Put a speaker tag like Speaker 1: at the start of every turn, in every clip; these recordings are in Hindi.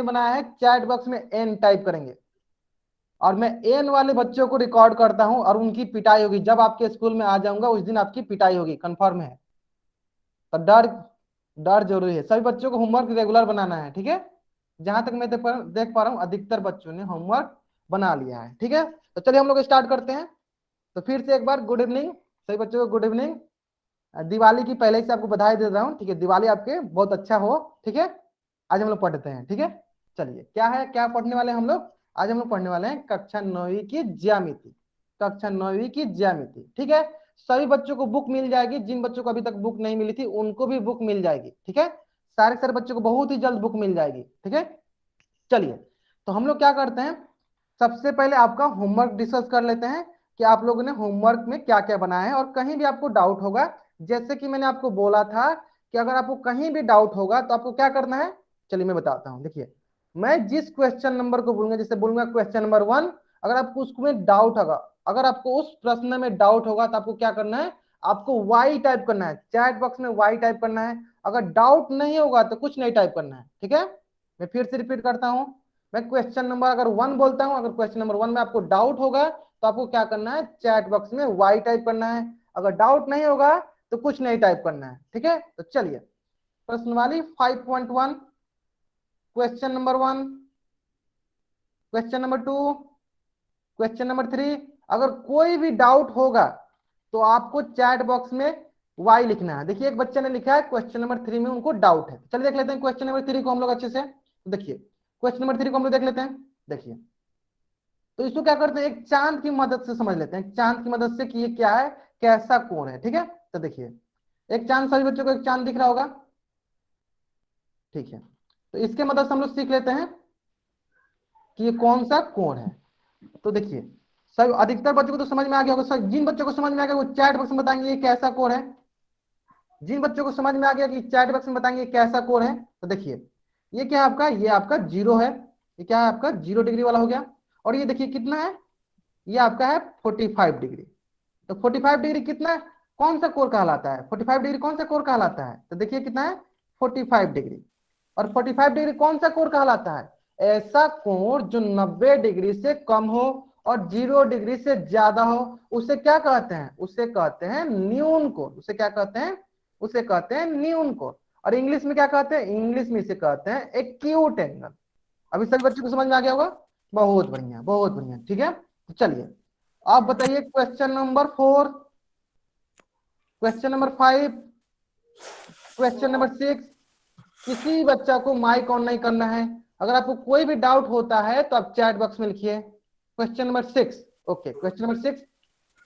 Speaker 1: बनाया है, चैट बॉक्स में एन टाइप करेंगे और मैं एन वाले बच्चों को रिकॉर्ड करता हूं और उनकी पिटाई होगी। जब आपके स्कूल में आ जाऊंगा उस दिन आपकी पिटाई होगी, कंफर्म है। तो डर डर जरूरी है। सभी बच्चों को होमवर्क रेगुलर बनाना है, ठीक है। जहां तक मैं देख पा रहा हूं अधिकतर बच्चों ने होमवर्क बना लिया है, ठीक है। तो चलिए हम लोग स्टार्ट करते हैं। तो फिर से एक बार गुड इवनिंग सभी बच्चों को, गुड इवनिंग। दिवाली की पहले से आपको बधाई दे रहा हूँ, ठीक है। दिवाली आपके बहुत अच्छा हो, ठीक है। आज हम लोग पढ़ते हैं, ठीक है। चलिए क्या है, क्या पढ़ने वाले हैं हम लोग। आज हम लोग पढ़ने वाले हैं कक्षा 9वीं की ज्यामिति। कक्षा 9वीं की ज्यामिति, ठीक है। सभी बच्चों को बुक मिल जाएगी। जिन बच्चों को अभी तक बुक नहीं मिली थी उनको भी बुक मिल जाएगी, ठीक है। सारे सारे बच्चों को बहुत ही जल्द बुक मिल जाएगी, ठीक है। चलिए तो हम लोग क्या करते हैं, सबसे पहले आपका होमवर्क डिस्कस कर लेते हैं कि आप लोगों ने होमवर्क में क्या क्या बनाया है। और कहीं भी आपको डाउट होगा, जैसे कि मैंने आपको बोला था कि अगर आपको कहीं भी डाउट होगा तो आपको क्या करना है, चलिए मैं बताता हूं। देखिए मैं जिस क्वेश्चन नंबर को बोलूंगा, जैसे बोलूंगा क्वेश्चन नंबर 1, अगर आपको उसमें डाउट होगा, अगर आपको उस प्रश्न में डाउट होगा तो आपको क्या करना है, आपको वाई टाइप करना है, चैट बॉक्स में वाई टाइप करना है। अगर डाउट नहीं होगा तो कुछ नहीं टाइप करना है, ठीक है। मैं फिर से रिपीट करता हूं, मैं क्वेश्चन नंबर अगर 1 बोलता हूं, अगर क्वेश्चन नंबर 1 में आपको डाउट होगा तो आपको क्या करना है, चैट बॉक्स में वाई टाइप करना है। अगर डाउट नहीं होगा तो कुछ नहीं टाइप करना है, ठीक है। तो चलिए प्रश्नवाली 5.1, question number 1, question number 2, question number 3। अगर कोई भी डाउट होगा तो आपको चैट बॉक्स में वाई लिखना है। देखिए एक बच्चे ने लिखा है क्वेश्चन नंबर 3 में उनको डाउट है। चलिए देख लेते हैं क्वेश्चन नंबर 3 को हम लोग अच्छे से। देखिए क्वेश्चन नंबर 3 को हम लोग देख लेते हैं। देखिए तो इसको क्या करते हैं, एक चांद की मदद से समझ लेते हैं, चांद की मदद से कि ये क्या है, कैसा कोण है, ठीक है। तो देखिए एक चांद, सभी बच्चों को एक चांद दिख रहा होगा, ठीक है। तो इसके मदद से हम लोग सीख लेते हैं कि ये कौन सा कोण है। तो देखिए सब अधिकतर बच्चों को तो समझ में आ गया होगा। सब जिन बच्चों को समझ में आ गया वो चैट बॉक्स में बताएंगे ये कैसा कोण है। जिन बच्चों को समझ में आ गया कि चैट बॉक्स में बताएंगे ये कैसा कोण है, तो देखिए ये क्या है आपका, ये आपका जीरो है। ये क्या है आपका, 0 डिग्री वाला हो गया। और ये देखिए कितना है, ये आपका है 45 डिग्री। तो 45 डिग्री कितना है, कौन सा कोण कहलाता है, 45 डिग्री कौन सा कोण कहलाता है, तो देखिए कितना है 45 डिग्री। और 45 डिग्री कौन सा कोण कहलाता है, ऐसा कोण जो 90 डिग्री से कम हो और 0 डिग्री से ज्यादा हो, उसे क्या कहते हैं, उसे कहते हैं न्यून कोण। उसे क्या कहते हैं, उसे कहते हैं न्यून कोण। और इंग्लिश में क्या कहते हैं, इंग्लिश में इसे कहते हैं एक्यूट एंगल। अभी सभी बच्चों को समझ में आ गया होगा, बहुत बढ़िया बहुत बढ़िया, ठीक है। तो चलिए आप बताइए question number 4, question number 5, question number 6। किसी बच्चा को माइक ऑन नहीं करना है। अगर आपको कोई भी डाउट होता है तो आप चैट बॉक्स में लिखिए question number 6। Okay question number 6,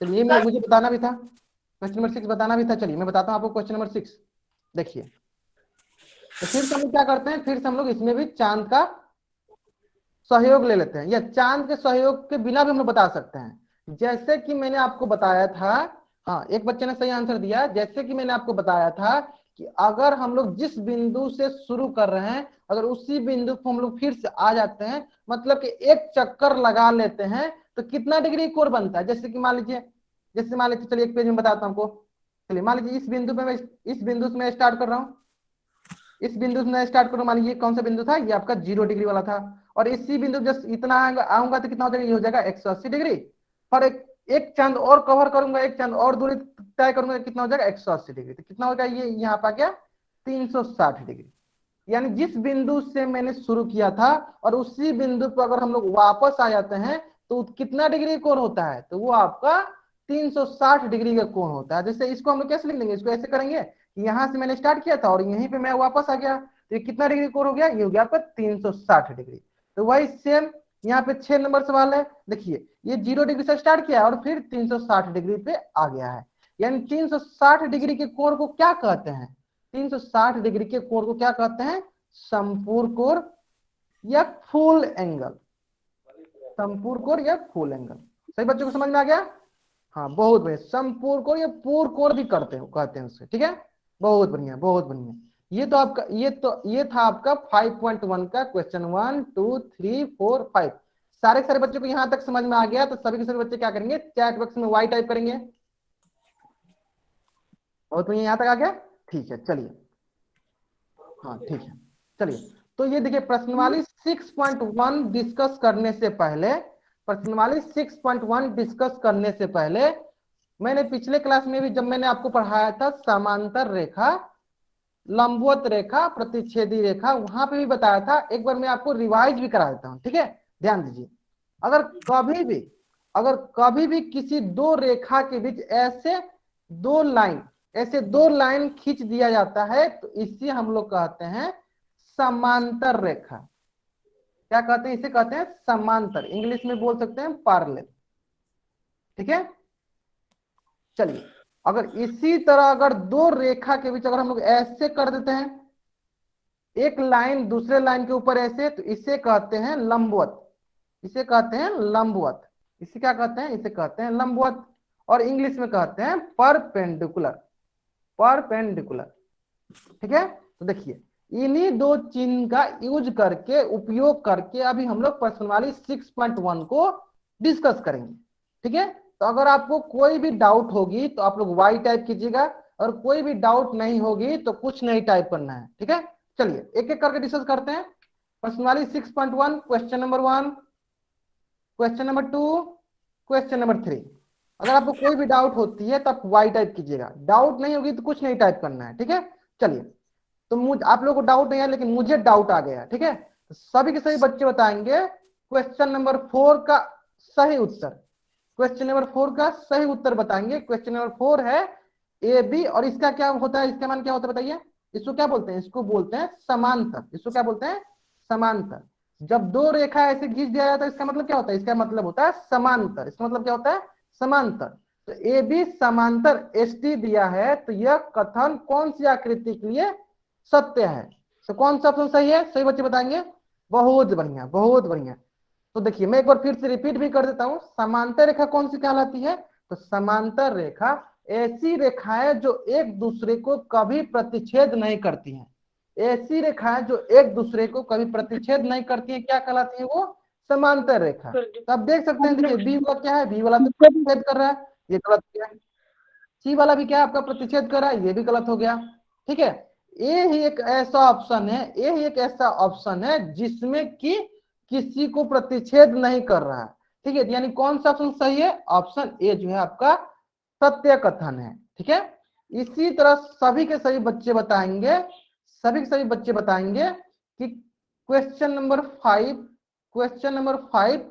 Speaker 1: चलिए मुझे बताना भी था, क्वेश्चन नंबर 6 बताना भी था। चलिए मैं बताता हूँ आपको क्वेश्चन नंबर 6। देखिए तो फिर से हम लोग क्या करते हैं, फिर से हम लोग इसमें भी चांद का सहयोग ले लेते हैं, या चांद के सहयोग के बिना भी हम लोग बता सकते हैं। जैसे कि मैंने आपको बताया था, हाँ एक बच्चे ने सही आंसर दिया, जैसे कि मैंने आपको बताया था कि अगर हम लोग जिस बिंदु से शुरू कर रहे हैं अगर उसी बिंदु को हम लोग फिर से आ जाते हैं, मतलब कि एक चक्कर लगा लेते हैं, तो कितना डिग्री कोण बनता है। जैसे कि मान लीजिए, जैसे मान लीजिए, चलिए एक पेज में बताता हूँ आपको। चलिए मान लीजिए इस बिंदु पे मैं, इस बिंदु से मैं स्टार्ट कर रहा हूँ, इस बिंदु से मैं स्टार्ट करूँ, मान लीजिए कौन सा बिंदु था, ये आपका 0 डिग्री वाला था। और इसी बिंदु जस्ट इतना आऊंगा तो कितना हो जाएगा, ये हो जाएगा 180 डिग्री। और एक चांद और कवर करूंगा, एक चांद और दूरी तय करूंगा, कितना हो जाएगा 180 डिग्री। तो कितना हो जाएगा, ये यहाँ पर आ गया 360 डिग्री। यानी जिस बिंदु से मैंने शुरू किया था और उसी बिंदु पर अगर हम लोग वापस आ जाते हैं तो कितना डिग्री कोण होता है, तो वो आपका 360 डिग्री का कोण होता है। जैसे इसको हम लोग कैसे लिख देंगे, इसको ऐसे करेंगे कि यहां से मैंने स्टार्ट किया था और यहीं पे मैं वापस आ गया, तो ये कितना डिग्री कोण हो गया, ये हो गया आपका 360 डिग्री। तो वही सेम यहाँ पे 6 नंबर सवाल है। देखिए ये 0 डिग्री से स्टार्ट किया और फिर 360 डिग्री पे आ गया है। यानी 360 डिग्री के कोण को क्या कहते हैं, 360 डिग्री के कोण को क्या कहते हैं, संपूर्ण कोण या फुल एंगल। संपूर्ण कोण या फुल एंगल, सही बच्चों को समझ में आ गया। हाँ बहुत बढ़िया, संपूर्ण कोण या पूर्ण कोण भी करते हो कहते हैं उसे, ठीक है। बहुत बढ़िया बहुत बढ़िया। ये तो आपका, ये था आपका 5.1 का क्वेश्चन 1 2 3 4 5। सारे सारे बच्चों को यहां तक समझ में आ गया, तो सभी के सभी बच्चे क्या करेंगे, चैट बॉक्स में वाई टाइप करेंगे। बहुत बढ़िया, यहां तक आ गया, ठीक है। चलिए हाँ ठीक है, चलिए तो ये देखिए प्रश्नावली 6.1 डिस्कस करने से पहले, प्रश्नावली 6.1 डिस्कस करने से पहले मैंने पिछले क्लास में भी जब मैंने आपको पढ़ाया था समांतर रेखा, लंबवत रेखा, प्रतिच्छेदी रेखा, वहां पे भी बताया था। एक बार मैं आपको रिवाइज भी करा देता हूं, ठीक है। ध्यान दीजिए, अगर कभी भी किसी दो रेखा के बीच ऐसे दो लाइन खींच दिया जाता है तो इसे हम लोग कहते हैं समांतर रेखा। क्या कहते हैं? इसे कहते हैं समांतर, इंग्लिश में बोल सकते हैं पैरेलल, ठीक है। चलिए, अगर इसी तरह अगर दो रेखा के बीच अगर हम लोग ऐसे कर देते हैं, एक लाइन दूसरे लाइन के ऊपर ऐसे, तो इसे कहते हैं लंबवत, इसे कहते हैं लंबवत। इसे क्या कहते हैं? इसे कहते हैं लंबवत, और इंग्लिश में कहते हैं परपेंडिकुलर, परपेंडिकुलर, ठीक है। तो देखिए, इन्हीं दो चिन्ह का यूज करके, उपयोग करके अभी हम लोग प्रश्नावली 6.1 को डिस्कस करेंगे, ठीक है। तो अगर आपको कोई भी डाउट होगी तो आप लोग वाई टाइप कीजिएगा, और कोई भी डाउट नहीं होगी तो कुछ नहीं टाइप करना है, ठीक है। चलिए एक एक करके डिस्कस करते हैं। प्रश्नावली 6.1, question number 1, question number 2, question number 3। अगर आपको कोई भी डाउट होती है तो आप वाई टाइप कीजिएगा, डाउट नहीं होगी तो कुछ नहीं टाइप करना है, ठीक है। चलिए, तो आप लोगों को डाउट नहीं है लेकिन मुझे डाउट आ गया, ठीक है। तो सभी के सभी बच्चे बताएंगे क्वेश्चन नंबर 4 का सही उत्तर, क्वेश्चन नंबर 4 का सही उत्तर बताएंगे। क्वेश्चन नंबर 4 है ए बी, और इसका क्या होता है, इसका मान क्या होता है बताइए? इसको क्या बोलते हैं? इसको बोलते हैं समांतर। इसको क्या बोलते हैं? समांतर। जब दो रेखा ऐसे खींच दिया जाता है इसका मतलब क्या होता है? इसका मतलब होता है समांतर। इसका मतलब क्या होता है? समांतर। तो ए बी समांतर एस टी दिया है, तो यह कथन कौन सी आकृति के लिए सत्य है? तो कौन सा ऑप्शन सही है? सही बच्चे बताएंगे। बहुत बढ़िया, बहुत बढ़िया। तो देखिए, मैं एक बार फिर से रिपीट भी कर देता हूं, समांतर रेखा कौन सी कहलाती है? तो समांतर रेखा ऐसी रेखाएं जो एक दूसरे को कभी प्रतिच्छेद नहीं करती हैं, ऐसी रेखाएं जो एक दूसरे को कभी प्रतिच्छेद नहीं करती हैं, क्या कहलाती है? वो समांतर रेखा। तो आप देख सकते हैं, देखिए बी वाला क्या है? बी वाला तो प्रतिच्छेद कर रहा है, ये गलत हो गया। सी वाला भी क्या है? आपका प्रतिच्छेद कर रहा है, ये भी गलत हो गया, ठीक है। ये ही एक ऐसा ऑप्शन है, ये ही एक ऐसा ऑप्शन है जिसमें कि किसी को प्रतिच्छेद नहीं कर रहा है, ठीक है। यानी कौन सा ऑप्शन सही है? ऑप्शन ए जो है आपका सत्य कथन है, ठीक है। इसी तरह सभी के सभी बच्चे बताएंगे, सभी के सभी बच्चे बताएंगे कि क्वेश्चन नंबर 5, क्वेश्चन नंबर 5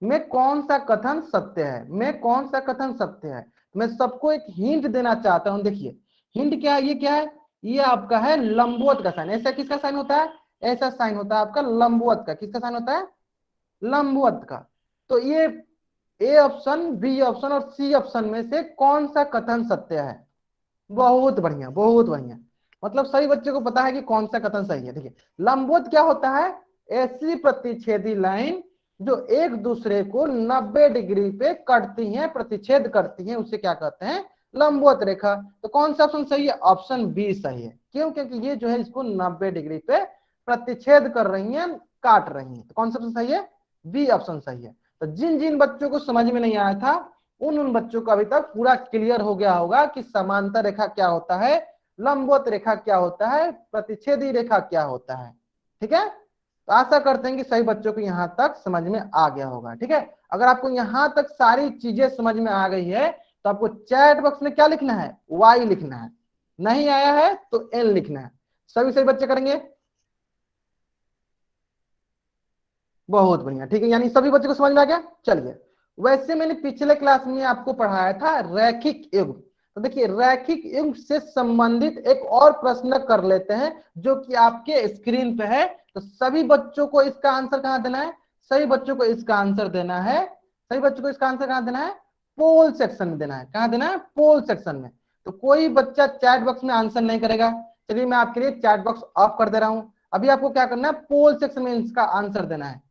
Speaker 1: में कौन सा कथन सत्य है, में कौन सा कथन सत्य है। मैं सबको एक हिंट देना चाहता हूं। देखिए हिंट क्या है? ये क्या है? ये आपका है लंबवत का साइन। ऐसा किसका साइन होता है? ऐसा साइन होता है आपका लंबवत का। किसका साइन होता है? लंबवत का। तो ये ए ऑप्शन, बी ऑप्शन और सी ऑप्शन में से कौन सा कथन सत्य है? बहुत बढ़िया, बहुत बढ़िया। मतलब सही बच्चे को पता है कि कौन सा कथन सही है। देखिए लंबवत क्या होता है? ऐसी प्रतिच्छेदी लाइन जो एक दूसरे को 90 डिग्री पे कटती हैं, प्रतिच्छेद करती हैं, उसे क्या कहते हैं? लंबवत रेखा। तो कौन सा ऑप्शन सही है? ऑप्शन बी सही है। क्यों? क्योंकि ये जो है इसको 90 डिग्री पे प्रतिच्छेद कर रही हैं, काट रही हैं। तो कौन सा ऑप्शन सही है? बी ऑप्शन सही है। तो जिन जिन बच्चों को समझ में नहीं आया था उन बच्चों को अभी तक पूरा क्लियर हो गया होगा कि समांतर रेखा क्या होता है, लंबवत रेखा क्या होता है, प्रतिच्छेदी रेखा क्या होता है, ठीक है। तो आशा करते हैं कि सही बच्चों को यहां तक समझ में आ गया होगा, ठीक है। अगर आपको यहां तक सारी चीजें समझ में आ गई है तो आपको चैट बॉक्स में क्या लिखना है? वाई लिखना है। नहीं आया है तो एन लिखना है। सभी सही बच्चे करेंगे? बहुत बढ़िया, ठीक है। यानी सभी बच्चों को समझ में आ गया। चलिए, वैसे मैंने पिछले क्लास में आपको पढ़ाया था रैखिक युग्म। तो देखिए रैखिक युग्म से संबंधित एक और प्रश्न कर लेते हैं जो कि आपके स्क्रीन पे है। तो सभी बच्चों को इसका आंसर कहां देना है? सभी बच्चों को इसका आंसर देना है, सभी बच्चों को इसका आंसर कहां देना है? पोल सेक्शन में देना है। कहां देना है? पोल सेक्शन में। तो कोई बच्चा चैट बॉक्स में आंसर नहीं करेगा। चलिए मैं आपके लिए चैट बॉक्स ऑफ कर दे रहा हूं। अभी आपको क्या करना है? पोल सेक्शन में इसका आंसर देना है।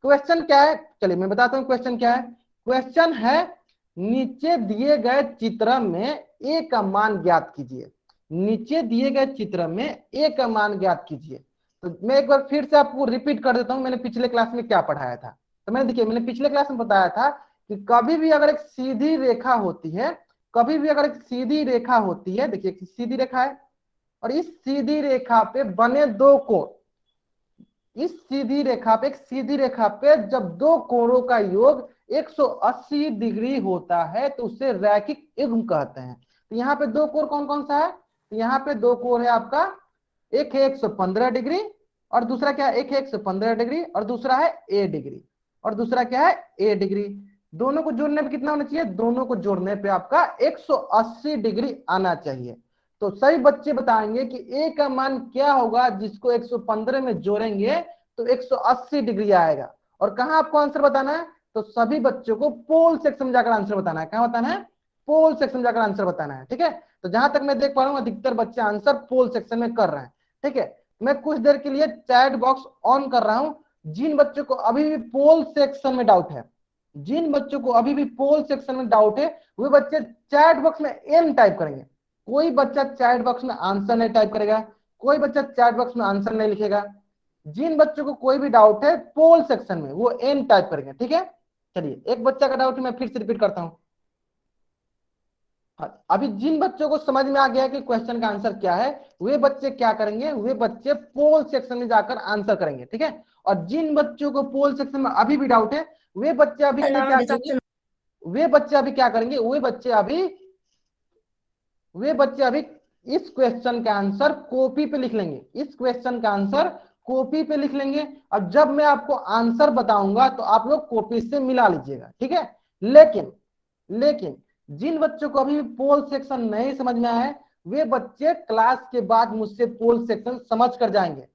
Speaker 1: क्वेश्चन क्या है? चलिए मैं बताता हूं क्वेश्चन क्या है। क्वेश्चन है नीचे दिए गए चित्र में ए का मान ज्ञात कीजिए। नीचे दिए गए चित्र में ए का मान ज्ञात कीजिए। तो मैं एक बार फिर से आपको रिपीट कर देता हूं, मैंने पिछले क्लास में क्या पढ़ाया था। तो मैंने देखिए, मैंने पिछले क्लास में बताया था कि कभी भी अगर एक सीधी रेखा होती है, कभी भी अगर एक सीधी रेखा होती है, देखिए सीधी रेखा है और इस सीधी रेखा पे बने दो कोण, इस सीधी रेखा पे, एक सीधी रेखा पे जब दो कोणों का योग 180 डिग्री होता है तो उसे रैखिक युग्म कहते हैं। तो यहाँ पे दो कोण कौन कौन सा है? तो यहाँ पे दो कोण है आपका, एक है 115 डिग्री और दूसरा क्या है? एक है 115 डिग्री और दूसरा है ए डिग्री, और दूसरा क्या है? ए डिग्री। दोनों को जोड़ने पे कितना होना चाहिए? दोनों को जोड़ने पे आपका 180 डिग्री आना चाहिए। तो सभी बच्चे बताएंगे कि ए का मान क्या होगा जिसको 115 में जोड़ेंगे तो 180 डिग्री आएगा। और कहां आपको आंसर बताना है? तो सभी बच्चों को पोल सेक्शन में जाकर आंसर बताना है। कहां बताना है? पोल सेक्शन में जाकर आंसर बताना है। ठीक है, तो जहां तक मैं देख पा रहा हूं अधिकतर बच्चे आंसर पोल सेक्शन में कर रहे हैं। ठीक है, मैं कुछ देर के लिए चैट बॉक्स ऑन कर रहा हूं। जिन बच्चों को अभी भी पोल सेक्शन में डाउट है, जिन बच्चों को अभी भी पोल सेक्शन में डाउट है, वे बच्चे चैट बॉक्स में एन टाइप करेंगे। कोई बच्चा चैट बॉक्स में आंसर नहीं टाइप करेगा, कोई बच्चा चैट बॉक्स में आंसर नहीं लिखेगा। जिन बच्चों को कोई भी डाउट है पोल सेक्शन में वो एन टाइप करेंगे। ठीक है, चलिए एक बच्चा का डाउट मैं फिर से रिपीट करता हूं। अभी जिन बच्चों को समझ में आ गया कि क्वेश्चन का आंसर क्या है, वे बच्चे क्या करेंगे? वे बच्चे पोल सेक्शन में जाकर आंसर करेंगे। ठीक है, और जिन बच्चों को पोल सेक्शन में अभी भी डाउट है, वे बच्चे अभी क्या करेंगे? वे बच्चे अभी क्या करेंगे? वे बच्चे अभी इस क्वेश्चन का आंसर कॉपी पे लिख लेंगे। इस क्वेश्चन का आंसर कॉपी पे लिख लेंगे। अब जब मैं आपको आंसर बताऊंगा तो आप लोग कॉपी से मिला लीजिएगा। ठीक है, लेकिन लेकिन जिन बच्चों को अभी पोल सेक्शन नहीं समझ में आया है, वे बच्चे क्लास के बाद मुझसे पोल सेक्शन समझ कर जाएंगे।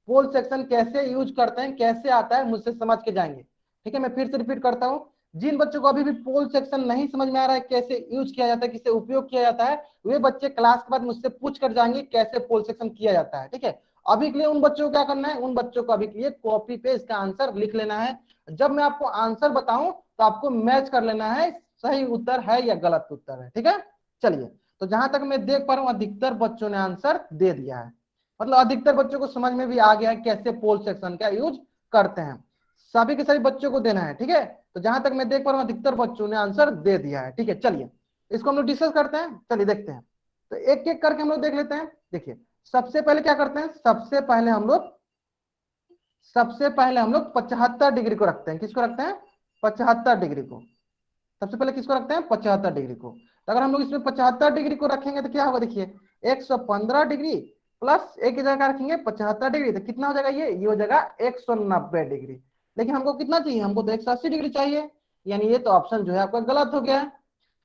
Speaker 1: पोल सेक्शन कैसे यूज करते हैं, कैसे आता है, मुझसे समझ के जाएंगे। ठीक है, मैं फिर से रिपीट करता हूं। जिन बच्चों को अभी भी पोल सेक्शन नहीं समझ में आ रहा है, कैसे यूज किया जाता है, किसे उपयोग किया जाता है, वे बच्चे क्लास के बाद मुझसे पूछ कर जाएंगे कैसे पोल सेक्शन किया जाता है। ठीक है, अभी के लिए उन बच्चों को क्या करना है? उन बच्चों को अभी के लिए कॉपी पे इसका आंसर लिख लेना है। जब मैं आपको आंसर बताऊं तो आपको मैच कर लेना है सही उत्तर है या गलत उत्तर है। ठीक है, चलिए, तो जहां तक मैं देख पा रहा हूं अधिकतर बच्चों ने आंसर दे दिया है, मतलब अधिकतर बच्चों को समझ में भी आ गया है कैसे पोल सेक्शन का यूज करते हैं। सभी के सभी बच्चों को देना है। ठीक है, तो जहां तक मैं देख पा रहा हूं अधिकतर बच्चों ने आंसर दे दिया है। ठीक है, चलिए इसको हम लोग डिस्कस करते हैं। चलिए देखते हैं, तो एक एक करके हम लोग देख लेते हैं। देखिए सबसे पहले क्या करते हैं? सबसे पहले हम लोग 75 डिग्री को रखते हैं। किसको रखते हैं? 75 डिग्री को। सबसे पहले किसको रखते हैं? 75 डिग्री को। तो अगर हम लोग इसमें 75 डिग्री को रखेंगे तो क्या होगा? देखिए 115 डिग्री प्लस एक की जगह रखेंगे 75 डिग्री, तो कितना हो जाएगा? ये हो जाएगा 190 डिग्री। लेकिन हमको कितना चाहिए? हमको तो 180 डिग्री चाहिए, यानी ये तो ऑप्शन जो है आपका गलत हो गया है।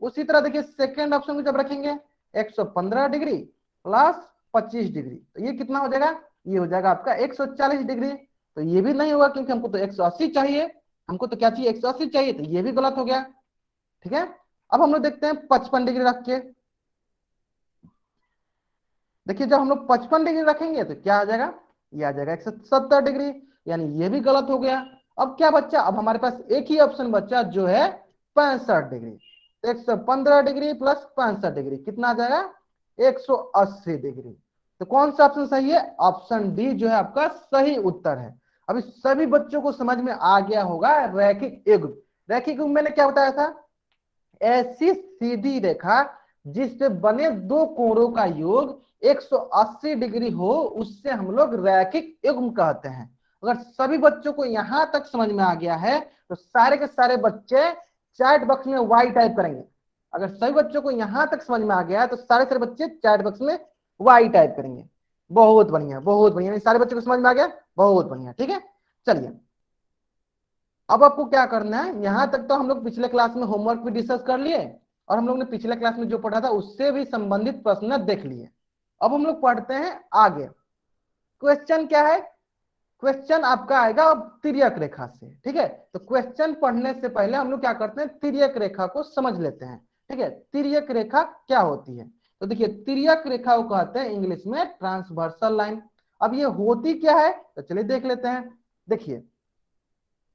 Speaker 1: उसी तरह देखिए सेकेंड ऑप्शन को जब रखेंगे 115 डिग्री प्लस 25 डिग्री, तो ये कितना हो जाएगा? ये हो जाएगा आपका 140 डिग्री। तो ये भी नहीं होगा क्योंकि हमको तो 180 चाहिए, हमको तो क्या चाहिए? 180 चाहिए, तो ये भी गलत हो गया। ठीक है, अब हम लोग देखते हैं 55 डिग्री रख के। देखिए जब हम लोग 55 डिग्री रखेंगे तो क्या आ जाएगा? ये आ जाएगा 170 डिग्री, यानी ये भी गलत हो गया। अब क्या बच्चा? अब हमारे पास एक ही ऑप्शन बच्चा जो है 65 डिग्री। 115 डिग्री प्लस 65 डिग्री कितना आ जाएगा? 180 डिग्री। तो कौन सा ऑप्शन सही है? ऑप्शन डी जो है आपका सही उत्तर है। अभी सभी बच्चों को समझ में आ गया होगा रैखिक युग्म। रैखिक युग्म मैंने क्या बताया था? ऐसी सीधी रेखा जिसपे बने दो कोणों का योग 180 डिग्री हो, उससे हम लोग रैखिक युग्म कहते हैं। अगर सभी बच्चों को यहां तक समझ में आ गया है तो सारे के सारे बच्चे चैट बॉक्स में वाई टाइप करेंगे। अगर सभी बच्चों को यहां तक समझ में आ गया है तो सारे सारे बच्चे चैट बॉक्स में वाई टाइप करेंगे। बहुत बढ़िया, बहुत बढ़िया, सारे बच्चों को समझ में आ गया, बहुत बढ़िया। ठीक है, चलिए अब आपको क्या करना है? यहां तक तो हम लोग पिछले क्लास में होमवर्क भी डिस्कस कर लिए और हम लोग ने पिछले क्लास में जो पढ़ा था उससे भी संबंधित प्रश्न देख लिए। अब हम लोग पढ़ते हैं आगे। क्वेश्चन क्या है? क्वेश्चन आपका आएगा अब तिर्यक रेखा से। ठीक है, तो क्वेश्चन पढ़ने से पहले हम लोग क्या करते हैं? तिर्यक रेखा को समझ लेते हैं। ठीक है, तिर्यक रेखा क्या होती है? तो देखिए तिर्यक रेखा को कहते हैं इंग्लिश में ट्रांसवर्सल लाइन। अब ये होती क्या है? तो चलिए देख लेते हैं। देखिए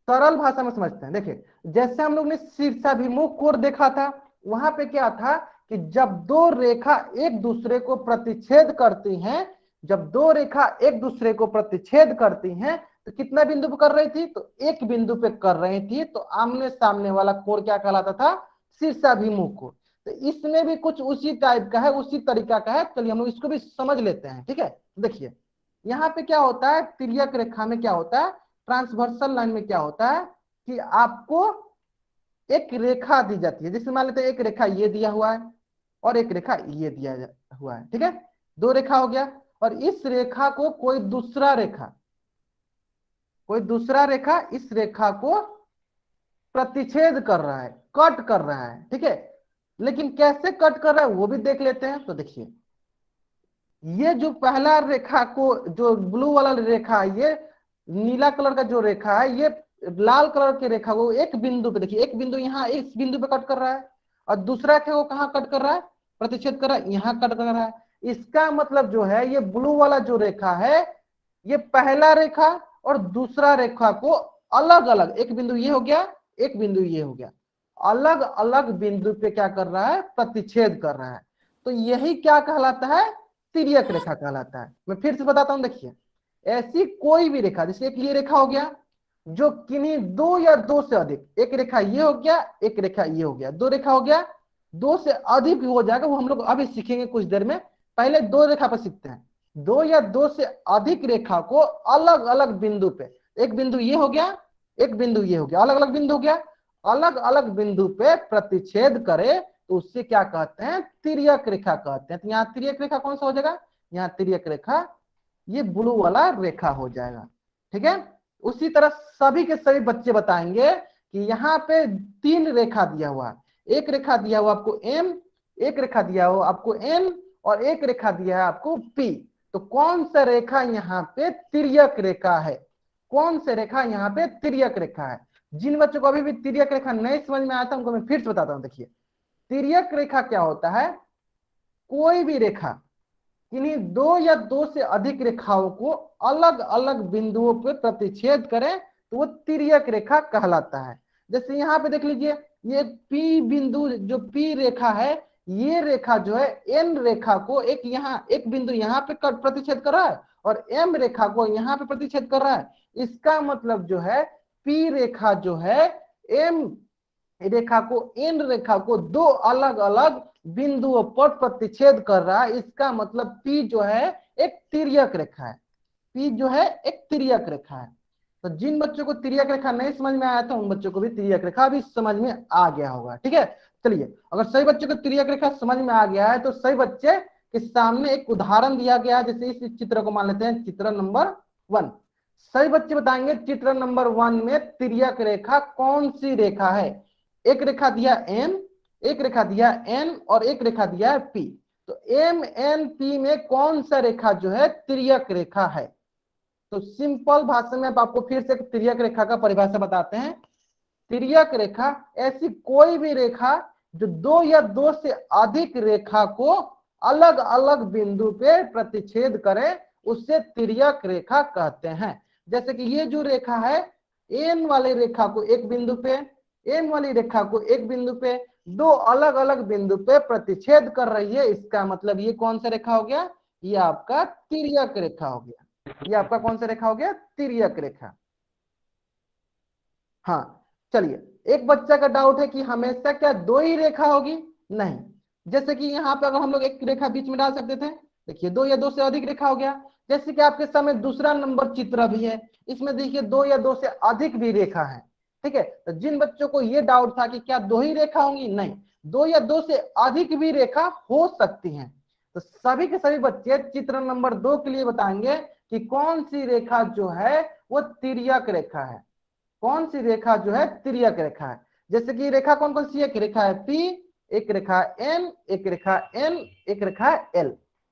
Speaker 1: सरल भाषा में समझते हैं। देखिए जैसे हम लोग ने शीर्षाभिमुख कोण देखा था, वहां पे क्या था कि जब दो रेखा एक दूसरे को प्रतिच्छेद करती हैं, जब दो रेखा एक दूसरे को प्रतिच्छेद करती हैं तो कितना बिंदु पे कर रही थी? तो एक बिंदु पे कर रही थी, तो आमने सामने वाला कोण क्या कहलाता था? शीर्षाभिमुख कोण। तो इसमें भी कुछ उसी टाइप का है, उसी तरीका का है। चलिए हम लोग इसको भी समझ लेते हैं। ठीक है, देखिए यहाँ पे क्या होता है, तिर्यक रेखा में क्या होता है, ट्रांसवर्सल लाइन में क्या होता है कि आपको एक रेखा दी जाती है। जैसे मान लेते हैं एक रेखा ये दिया हुआ है और एक रेखा ये दिया हुआ है, ठीक है, दो रेखा हो गया। और इस रेखा को कोई दूसरा रेखा इस रेखा को प्रतिच्छेद कर रहा है, कट कर रहा है, ठीक है। लेकिन कैसे कट कर रहा है वो भी देख लेते हैं। तो देखिए, ये जो पहला रेखा को, जो ब्लू वाला रेखा है, ये नीला कलर का जो रेखा है, ये लाल कलर की रेखा को एक बिंदु पे, देखिए एक बिंदु यहाँ इस बिंदु पे कट कर रहा है, और दूसरा रेखा को कहाँ कट कर रहा है, प्रतिच्छेद कर रहा है, यहाँ कट कर रहा है। इसका मतलब जो है, ये ब्लू वाला जो रेखा है, ये पहला रेखा और दूसरा रेखा को अलग अलग, एक बिंदु ये हो गया, एक बिंदु ये हो गया, अलग अलग बिंदु पे क्या कर रहा है, प्रतिच्छेद कर रहा है। तो यही क्या कहलाता है, तिर्यक रेखा कहलाता है। मैं फिर से बताता हूं, देखिए ऐसी कोई भी रेखा, जैसे एक ये रेखा हो गया, जो किन्हीं दो या दो से अधिक, एक रेखा ये हो गया, एक रेखा ये हो गया, दो रेखा हो गया, दो से अधिक हो जाएगा, वो हम लोग अभी सीखेंगे कुछ देर में। पहले दो रेखा पर सीखते हैं। दो या दो से अधिक रेखा को अलग अलग बिंदु पे, एक बिंदु ये हो गया, एक बिंदु ये हो गया, अलग अलग बिंदु हो गया, अलग अलग बिंदु पे प्रतिच्छेद करे, तो उससे क्या कहते हैं, तिर्यक रेखा कहते हैं। तो यहाँ तिर्यक रेखा कौन सा हो जाएगा, यहाँ तिर्यक रेखा ये ब्लू वाला रेखा हो जाएगा, ठीक है। उसी तरह सभी के सभी बच्चे बताएंगे कि यहाँ पे तीन रेखा दिया हुआ है, एक रेखा दिया हुआ आपको एम, एक रेखा दिया हुआ आपको एन, और एक रेखा दिया है आपको पी। तो कौन सा रेखा यहाँ पे तिर्यक रेखा है, कौन सा रेखा यहाँ पे तिर्यक रेखा है। जिन बच्चों को अभी भी तिर्यक रेखा नहीं समझ में आता उनको मैं फिर से बताता हूँ। देखिए तिर्यक रेखा क्या होता है, कोई भी रेखा किन्हीं दो या दो से अधिक रेखाओं को अलग अलग बिंदुओं पर प्रतिच्छेद करें तो वो तिर्यक रेखा कहलाता है। जैसे यहाँ पे देख लीजिए, ये पी बिंदु, जो पी रेखा है, ये रेखा जो है एन रेखा को एक बिंदु यहाँ पे प्रतिच्छेद कर रहा है, और एम रेखा को यहाँ पे प्रतिच्छेद कर रहा है। इसका मतलब जो है, पी रेखा जो है एम रेखा को, एन रेखा को दो अलग अलग बिंदुओं पर प्रतिच्छेद कर रहा है। इसका मतलब पी जो है एक तिर्यक रेखा है, पी जो है एक तिर्यक रेखा है। तो जिन बच्चों को तिर्यक रेखा नहीं समझ में आया था उन बच्चों को भी तिर्यक रेखा भी समझ में आ गया होगा, ठीक है। चलिए, अगर सही बच्चों को तिर्यक रेखा समझ में आ गया है तो सही बच्चे के सामने एक उदाहरण दिया गया है। जैसे इस चित्र को मान लेते हैं चित्र नंबर 1। सही बच्चे बताएंगे चित्र नंबर 1 में तिर्यक रेखा कौन सी रेखा है। एक रेखा दिया एम, एक रेखा दिया एन, और एक रेखा दिया है पी। तो एम एन पी में कौन सा रेखा जो है तिर्यक रेखा है। तो सिंपल भाषा में आपको फिर से तिर्यक रेखा का परिभाषा बताते हैं। तिर्यक रेखा ऐसी कोई भी रेखा जो दो या दो से अधिक रेखा को अलग अलग बिंदु पे प्रतिच्छेद करे, उससे तिर्यक रेखा कहते हैं। जैसे कि ये जो रेखा है, एन वाली रेखा को एक बिंदु पे, एम वाली रेखा को एक बिंदु पे, दो अलग अलग बिंदु पे प्रतिच्छेद कर रही है। इसका मतलब ये कौन सा रेखा हो गया, ये आपका तिर्यक रेखा हो गया। ये आपका कौन सा रेखा हो गया, तिर्यक रेखा। हाँ, चलिए, एक बच्चा का डाउट है कि हमेशा क्या दो ही रेखा होगी, नहीं। जैसे कि यहाँ पे अगर हम लोग एक रेखा बीच में डाल सकते थे, देखिए दो या दो से अधिक रेखा हो गया। जैसे कि आपके सामने दूसरा नंबर चित्र भी है, इसमें देखिए दो या दो से अधिक भी रेखा है, ठीक है। तो जिन बच्चों को ये डाउट था कि क्या दो ही रेखा होंगी, नहीं, दो या दो से अधिक भी रेखा हो सकती हैं। तो सभी के सभी बच्चे चित्र नंबर 2 के लिए बताएंगे कि कौन सी रेखा जो है वो तिर्यक रेखा है, कौन सी रेखा जो है तिर्यक रेखा है। जैसे कि रेखा कौन कौन सी है, एक रेखा है पी, एक रेखा एन, एक रेखा एन, एक रेखा एल।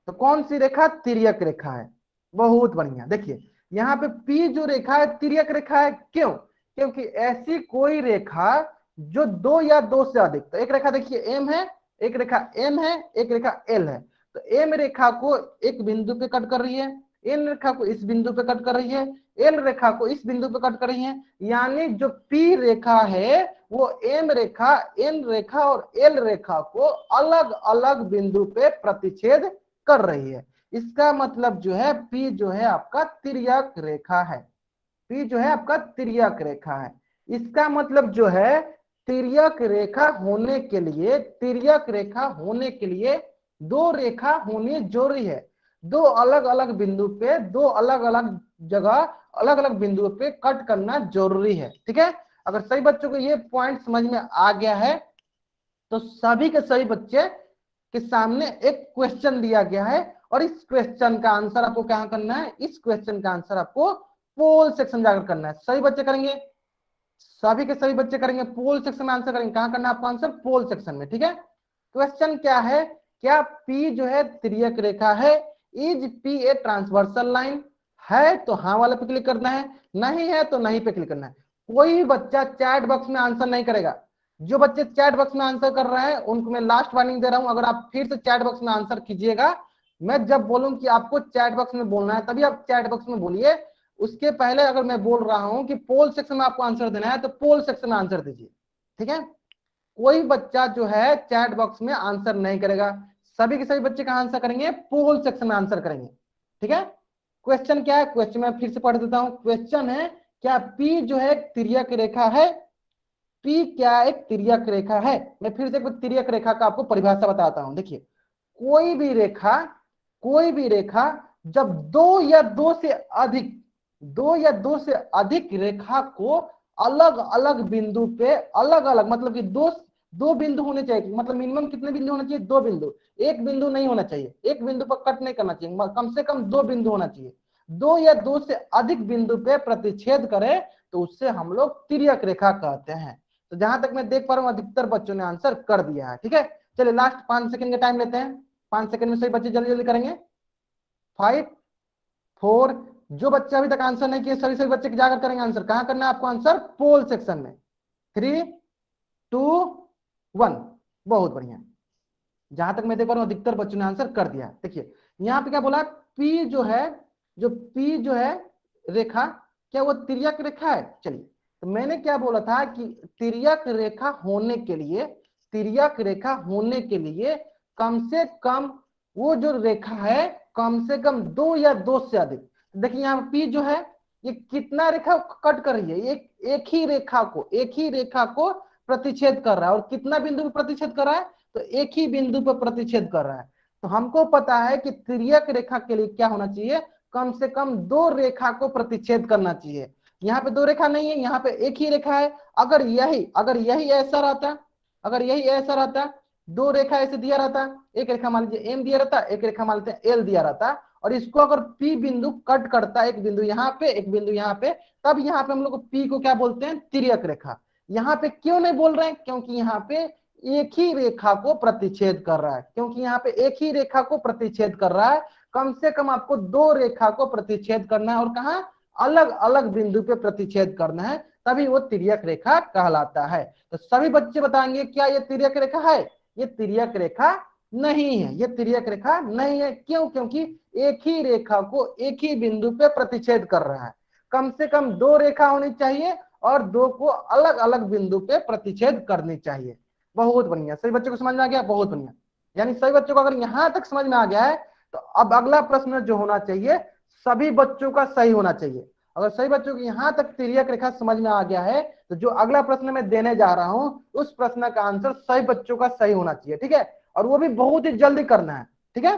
Speaker 1: तो कौन सी रेखा तिर्यक रेखा है, बहुत बढ़िया। देखिए यहाँ पे पी जो रेखा है तिर्यक रेखा है, क्यों, क्योंकि ऐसी कोई रेखा जो दो या दो से अधिक, तो एक रेखा देखिए एम है, एक रेखा एन है, एक रेखा एल है। तो एम रेखा को एक बिंदु पे कट कर रही है, एन रेखा को इस बिंदु पे कट कर रही है, एल रेखा को इस बिंदु पे कट कर रही है। यानी जो पी रेखा है वो एम रेखा, एन रेखा और एल रेखा को अलग अलग बिंदु पे प्रतिच्छेद कर रही है। इसका मतलब जो है पी जो है आपका तिर्यक रेखा है, पी जो है आपका तिर्यक रेखा है। इसका मतलब जो है तिर्यक रेखा होने के लिए, तिर्यक रेखा होने के लिए दो रेखा होनी जरूरी है। दो अलग अलग बिंदु पे, दो अलग अलग जगह, अलग अलग बिंदुओं पे कट करना जरूरी है। ठीक है, अगर सभी बच्चों को ये पॉइंट समझ में आ गया है तो सभी के सभी बच्चे के सामने एक क्वेश्चन दिया गया है और इस क्वेश्चन का आंसर आपको क्या करना है, इस क्वेश्चन का आंसर आपको पोल सेक्शन जाकर करना है। सभी बच्चे करेंगे, सभी के सभी बच्चे करेंगे, पोल सेक्शन में आंसर करेंगे। कहां करना है आपको आंसर, पोल सेक्शन में। ठीक है, क्वेश्चन क्या है, क्या P जो है तिर्यक रेखा है, is P a transversal line, है तो हाँ वाले पे क्लिक करना है, नहीं है तो नहीं पे क्लिक करना है। कोई बच्चा चैट बॉक्स में आंसर नहीं करेगा। जो बच्चे चैट बॉक्स में आंसर कर रहे हैं उनको मैं लास्ट वार्निंग दे रहा हूं, अगर आप फिर से चैट बॉक्स में आंसर कीजिएगा, मैं जब बोलूं कि आपको चैट बॉक्स में बोलना है तभी आप चैट बॉक्स में बोलिए। उसके पहले अगर मैं बोल रहा हूं कि पोल सेक्शन में आपको आंसर देना है तो पोल सेक्शन में आंसर दीजिए। ठीक है, कोई बच्चा जो है चैट बॉक्स में आंसर नहीं करेगा, सभी के सभी बच्चे का आंसर करेंगे, पोल सेक्शन में आंसर करेंगे। ठीक है, क्वेश्चन क्या है, क्वेश्चन मैं फिर से पढ़ देता हूं। क्वेश्चन है, क्या P जो है तिर्यक रेखा है, P क्या एक तिर्यक रेखा है। मैं फिर से एक तिर्यक रेखा का आपको परिभाषा बताता हूं। देखिए, कोई भी रेखा, कोई भी रेखा जब दो या दो से अधिक रेखा को अलग अलग बिंदु पे, अलग अलग मतलब कि दो दो बिंदु होने चाहिए, मतलब मिनिमम कितने बिंदु होने चाहिए, दो बिंदु, एक बिंदु नहीं होना चाहिए, एक बिंदु पर कट नहीं करना चाहिए, कम से कम दो बिंदु होना चाहिए। दो या दो से अधिक बिंदु पे प्रतिच्छेद करे तो उससे हम लोग तिर्यक रेखा कहते हैं। तो जहां तक मैं देख पा रहा हूं अधिकतर बच्चों ने आंसर कर दिया है। ठीक है, चलिए लास्ट 5 सेकंड का टाइम लेते हैं, 5 सेकंड में सही बच्चे जल्दी जल्दी करेंगे। 5, 4, जो बच्चे अभी तक आंसर नहीं किए सभी सभी बच्चे जाकर करेंगे आंसर। कहां करना है आपको आंसर, पोल सेक्शन में। 3, 2, 1, बहुत बढ़िया। जहां तक मैं देख पा रहा हूं अधिकतर बच्चों ने आंसर कर दिया। देखिए यहाँ पे क्या बोला, P जो है, जो P जो है रेखा, क्या वो तिर्यक रेखा है। चलिए, तो मैंने क्या बोला था कि तिर्यक रेखा होने के लिए, तिर्यक रेखा होने के लिए कम से कम वो जो रेखा है कम से कम दो या दो से अधिक। देखिए यहाँ P जो है ये कितना रेखा कट कर रही है, एक ही रेखा को, एक ही रेखा को प्रतिच्छेद कर रहा है, और कितना बिंदु पे प्रतिच्छेद कर रहा है, तो एक ही बिंदु पर प्रतिच्छेद कर रहा है। तो हमको पता है कि तिर्यक रेखा के लिए क्या होना चाहिए, कम से कम दो रेखा को प्रतिच्छेद करना चाहिए। यहाँ पे दो रेखा नहीं है, यहाँ पे एक ही रेखा है। अगर यही ऐसा रहता, अगर यही ऐसा रहता, दो रेखा ऐसे दिया रहता, एक रेखा मान लीजिए M दिया रहता, एक रेखा मान लेते हैं L दिया रहता, और इसको अगर P बिंदु कट करता, एक बिंदु यहाँ पे एक बिंदु यहाँ पे, तब यहाँ पे हम लोग P को क्या बोलते हैं, तिर्यक रेखा। यहाँ पे क्यों नहीं बोल रहे हैं, क्योंकि यहाँ पे एक ही रेखा को प्रतिच्छेद कर रहा है, क्योंकि यहाँ पे एक ही रेखा को प्रतिच्छेद कर रहा है। कम से कम आपको दो रेखा को प्रतिच्छेद करना है, और कहा अलग अलग बिंदु पे प्रतिच्छेद करना है, तभी वो तिर्यक रेखा कहलाता है। तो सभी बच्चे बताएंगे क्या ये तिर्यक रेखा है, ये तिर्यक रेखा नहीं है, ये तिर्यक रेखा नहीं है। क्यों, क्योंकि एक ही रेखा को एक ही बिंदु पे प्रतिच्छेद कर रहा है। कम से कम दो रेखा होनी चाहिए और दो को अलग अलग बिंदु पे प्रतिच्छेद करनी चाहिए। बहुत बढ़िया, सभी बच्चों को समझ में आ गया, बहुत बढ़िया। यानी सभी बच्चों को अगर यहां तक समझ में आ गया है तो अब अगला प्रश्न जो होना चाहिए सभी बच्चों का सही होना चाहिए। अगर सभी बच्चों को यहां तक तिर्यक रेखा समझ में आ गया है तो जो अगला प्रश्न मैं देने जा रहा हूं उस प्रश्न का आंसर सभी बच्चों का सही होना चाहिए। ठीक है, और वो भी बहुत ही जल्दी करना है। ठीक है,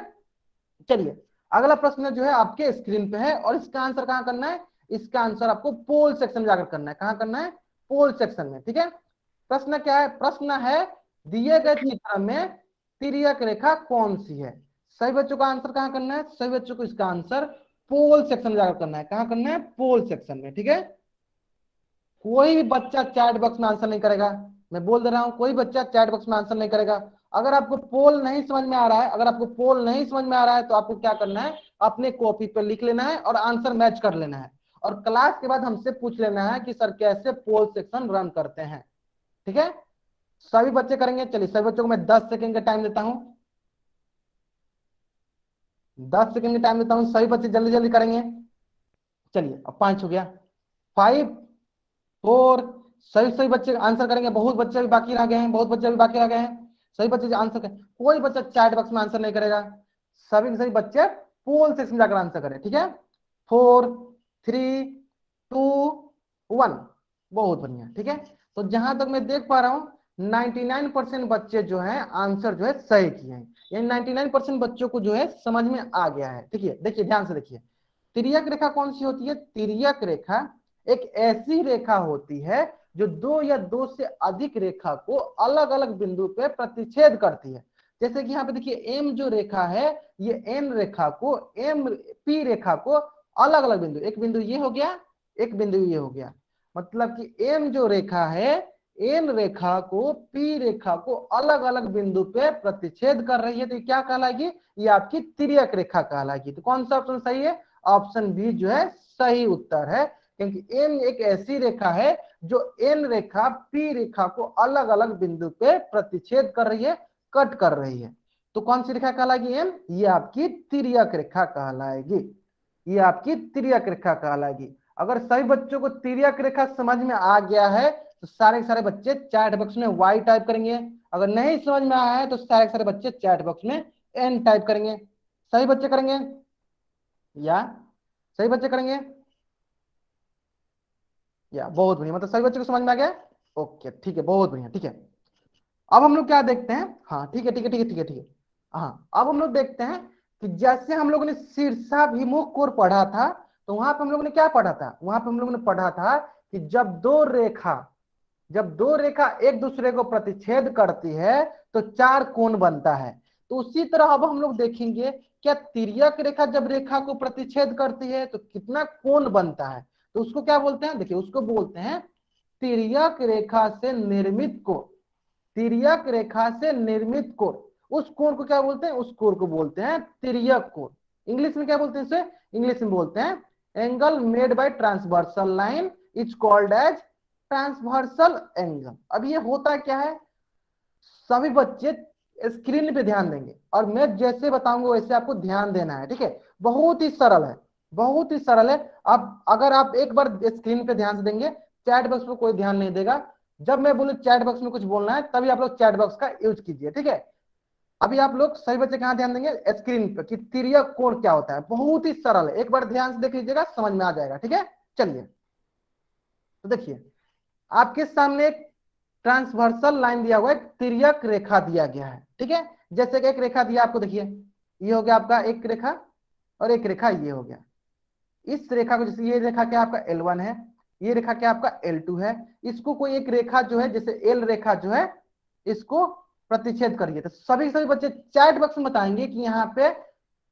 Speaker 1: चलिए अगला प्रश्न जो है आपके स्क्रीन पे है, और इसका आंसर कहां करना है, इसका आंसर आपको पोल सेक्शन में जाकर करना है। कहां करना है, पोल सेक्शन में। ठीक है, प्रश्न क्या है, प्रश्न है दिए गए चित्र में तिर्यक रेखा कौन सी है। सही बच्चों का आंसर कहां करना है, सही बच्चों को इसका आंसर पोल सेक्शन में जाकर करना है। कहां करना है, पोल सेक्शन में। ठीक है, कोई भी बच्चा चैट बॉक्स में आंसर नहीं करेगा, मैं बोल दे रहा हूं, कोई बच्चा चैट बॉक्स में आंसर नहीं करेगा। अगर आपको पोल नहीं समझ में आ रहा है, अगर आपको पोल नहीं समझ में आ रहा है तो आपको क्या करना है, अपने कॉपी पर लिख लेना है और आंसर मैच कर लेना है, और क्लास के बाद हमसे पूछ लेना है कि सर कैसे पोल सेक्शन रन करते हैं। ठीक है, सभी बच्चे करेंगे। चलिए सभी बच्चों को मैं 10 सेकंड का टाइम देता हूं, 10 सेकंड का टाइम देता हूं, सभी बच्चे जल्दी जल्दी करेंगे। चलिए अब 5 हो गया, 5, 4, सभी सभी बच्चे आंसर करेंगे। बहुत बच्चे अभी बाकी रह गए हैं, बहुत बच्चे अभी बाकी रह गए हैं, सभी बच्चे आंसर करें। कोई बच्चा चैट बॉक्स में आंसर नहीं करेगा, सभी के सभी बच्चे पोल सेक्शन जाकर आंसर करें। ठीक है, 4, 3, 2, 1, बहुत बढ़िया। ठीक है, तो जहां तक मैं देख पा रहा हूं 99% बच्चे जो हैं आंसर जो है सही किए हैं, यानी 99% बच्चों को जो है समझ में आ गया है। ठीक है, देखिए ध्यान से देखिए, तिर्यक रेखा कौन सी होती है? तिर्यक रेखा एक ऐसी रेखा होती है जो दो या दो से अधिक रेखा को अलग अलग बिंदु पे प्रतिच्छेद करती है। जैसे कि यहाँ पे देखिए एम जो रेखा है, ये एन रेखा को, एम पी रेखा को अलग अलग बिंदु, एक बिंदु ये हो गया, एक बिंदु ये हो गया, मतलब कि एम जो रेखा है एन रेखा को पी रेखा को अलग अलग बिंदु पे प्रतिच्छेद कर रही है, तो ये क्या कहलाएगी? ये आपकी तिर्यक रेखा कहलाएगी। तो कौन सा ऑप्शन सही है? ऑप्शन बी जो है सही उत्तर है, क्योंकि एन एक ऐसी रेखा है जो एन रेखा पी रेखा को अलग अलग बिंदु पे प्रतिच्छेद कर रही है, कट कर रही है। तो कौन सी रेखा कहलाएगी? एन, ये आपकी तिर्यक रेखा कहलाएगी, ये आपकी तिर्यक रेखा कहलाएगी। अगर सभी बच्चों को तिर्यक रेखा समझ में आ गया है तो सारे के सारे बच्चे चैट बॉक्स में वाई टाइप करेंगे, अगर नहीं समझ में आया है तो सारे के सारे बच्चे चैट बॉक्स में एन टाइप करेंगे। सही बच्चे करेंगे या सही बच्चे करेंगे या? बहुत बढ़िया, मतलब सभी बच्चों को समझ में आ गया। ओके ठीक है, बहुत बढ़िया। ठीक है, अब हम लोग क्या देखते हैं, हाँ ठीक है ठीक है ठीक है ठीक है ठीक है, हाँ अब हम लोग देखते हैं कि जैसे हम लोगों ने शीर्षाभिमुख कोण पढ़ा था, तो वहां पे हम लोगों ने क्या पढ़ा था? वहां पे हम लोगों ने पढ़ा था कि जब दो रेखा एक दूसरे को प्रतिच्छेद करती है तो चार कोण बनता है। तो उसी तरह अब हम लोग देखेंगे क्या तिर्यक रेखा जब रेखा को प्रतिच्छेद करती है तो कितना कोण बनता है। तो उसको क्या बोलते हैं? देखिए उसको बोलते हैं तिर्यक रेखा से निर्मित कोण। तिर्यक रेखा से निर्मित कोण, उस कोण को क्या बोलते हैं? उस कोण को बोलते हैं तिर्यक कोण। इंग्लिश में क्या बोलते हैं इसे? इंग्लिश में बोलते हैं angle made by transversal line is called as transversal angle. अब ये होता क्या है, सभी बच्चे स्क्रीन पे ध्यान देंगे और मैं जैसे बताऊंगा वैसे आपको ध्यान देना है। ठीक है, बहुत ही सरल है, बहुत ही सरल है। अब अगर आप एक बार स्क्रीन पे ध्यान से देंगे, चैट बॉक्स पे कोई ध्यान नहीं देगा, जब मैं बोलूं चैट बॉक्स में कुछ बोलना है तभी आप लोग चैट बॉक्स का यूज कीजिए। ठीक है, अभी आप लोग सही बच्चे कहां ध्यान देंगे? स्क्रीन पे कि तिर्यक कोण क्या होता है। बहुत ही सरल है, एक बार ध्यान से देख लीजिएगा, समझ में आ जाएगा। ठीक है, चलिए तो देखिए आपके सामने एक ट्रांसवर्सल लाइन दिया हुआ है, तिर्यक रेखा दिया गया है। ठीक है, जैसे कि एक रेखा दिया आपको, देखिए ये हो गया आपका एक रेखा और एक रेखा ये हो गया। इस रेखा को, जैसे ये रेखा क्या आपका L1 है, ये रेखा क्या आपका L2 है, इसको कोई एक रेखा जो है जैसे L रेखा जो है इसको प्रतिच्छेद करिए। तो सभी सभी बच्चे चैट बॉक्स में बताएंगे कि यहाँ पे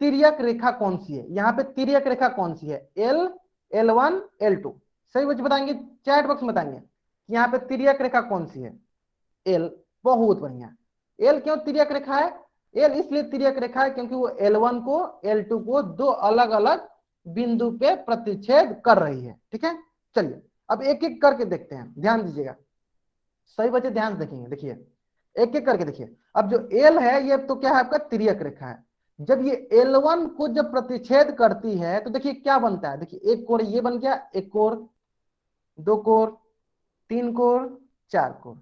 Speaker 1: तिर्यक रेखा कौन सी है, यहाँ पे तिर्यक रेखा कौन सी है? L, L1, L2। सभी बच्चे बताएंगे, चैट बॉक्स में बताएंगे कि यहाँ पे तिर्यक रेखा कौन सी है? L। बहुत बढ़िया। L क्यों तिर्यक रेखा है? L इसलिए तिर्यक रेखा है क्योंकि वो L1 को L2 को दो अलग अलग बिंदु पे प्रतिच्छेद कर रही है। ठीक है, चलिए अब एक एक करके देखते हैं, ध्यान दीजिएगा, सही बच्चे ध्यान से देखेंगे। देखिए एक एक करके देखिए, अब जो L है ये तो क्या है आपका तिर्यक रेखा है, जब ये L1 को जब प्रतिच्छेद करती है तो देखिए क्या बनता है? देखिए एक कोण ये बन गया, एक कोण, दो कोण, तीन कोण, चार कोण,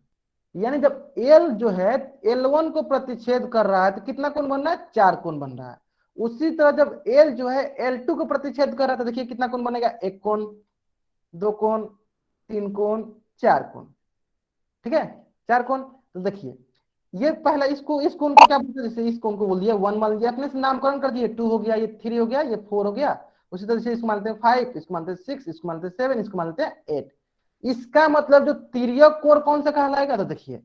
Speaker 1: यानी जब L जो है L1 को प्रतिच्छेद कर रहा है तो कितना कोण बन रहा है? चार कोण बन रहा है। उसी तरह जब L जो है L2 को प्रतिच्छेद कर रहा है तो देखिए कितना कोण बनेगा? एक कोण, दो कोण, तीन कोण, चार कोण। ठीक है, चार कोण। तो देखिए ये पहला, इसको इस कोण को क्या बोलते हैं? जैसे इस कोण को बोल दिया 1 मान लिया, अपने से नामकरण कर दिए, 2 हो गया, ये 3 हो गया, ये 4 हो गया। उसी तरह से इसको मानते हैं 5, इसको मानते हैं 6, इसको मानते हैं 7, इसको मानते हैं 8। इसका मतलब जो तिर्यक कोण कौन सा कहलाएगा? तो देखिए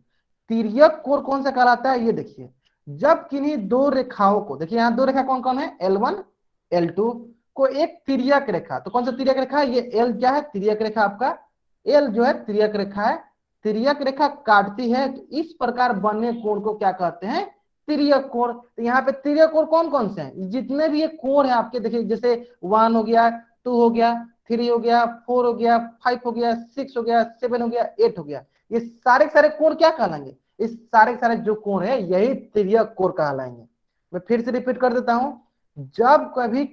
Speaker 1: तिर्यक कोण कौन सा कहलाता है, ये देखिए जब किन्हीं दो रेखाओं को, देखिए यहाँ दो रेखा कौन कौन है? L1, L2 को एक तिर्यक रेखा, तो कौन सा तिर्यक रेखा है? ये L क्या है? तिर्यक रेखा आपका L जो है तिर्यक रेखा है, तिर्यक रेखा काटती है तो इस प्रकार बनने कोण को क्या कहते हैं? तिर्यक कोण। तो यहाँ पे तिर्यक कोण कौन कौन से हैं? जितने भी ये कोण है आपके, देखिए जैसे 1 हो गया, 2 हो गया, 3 हो गया, 4 हो गया, 5 हो गया, 6 हो गया, 7 हो गया, 8 हो गया, ये सारे सारे कोण क्या कहलाएंगे? इस सारे सारे जो कोण है यही तिर्यक कोण कहलाएंगे। मैं फिर से रिपीट कर देता हूं, जब कभी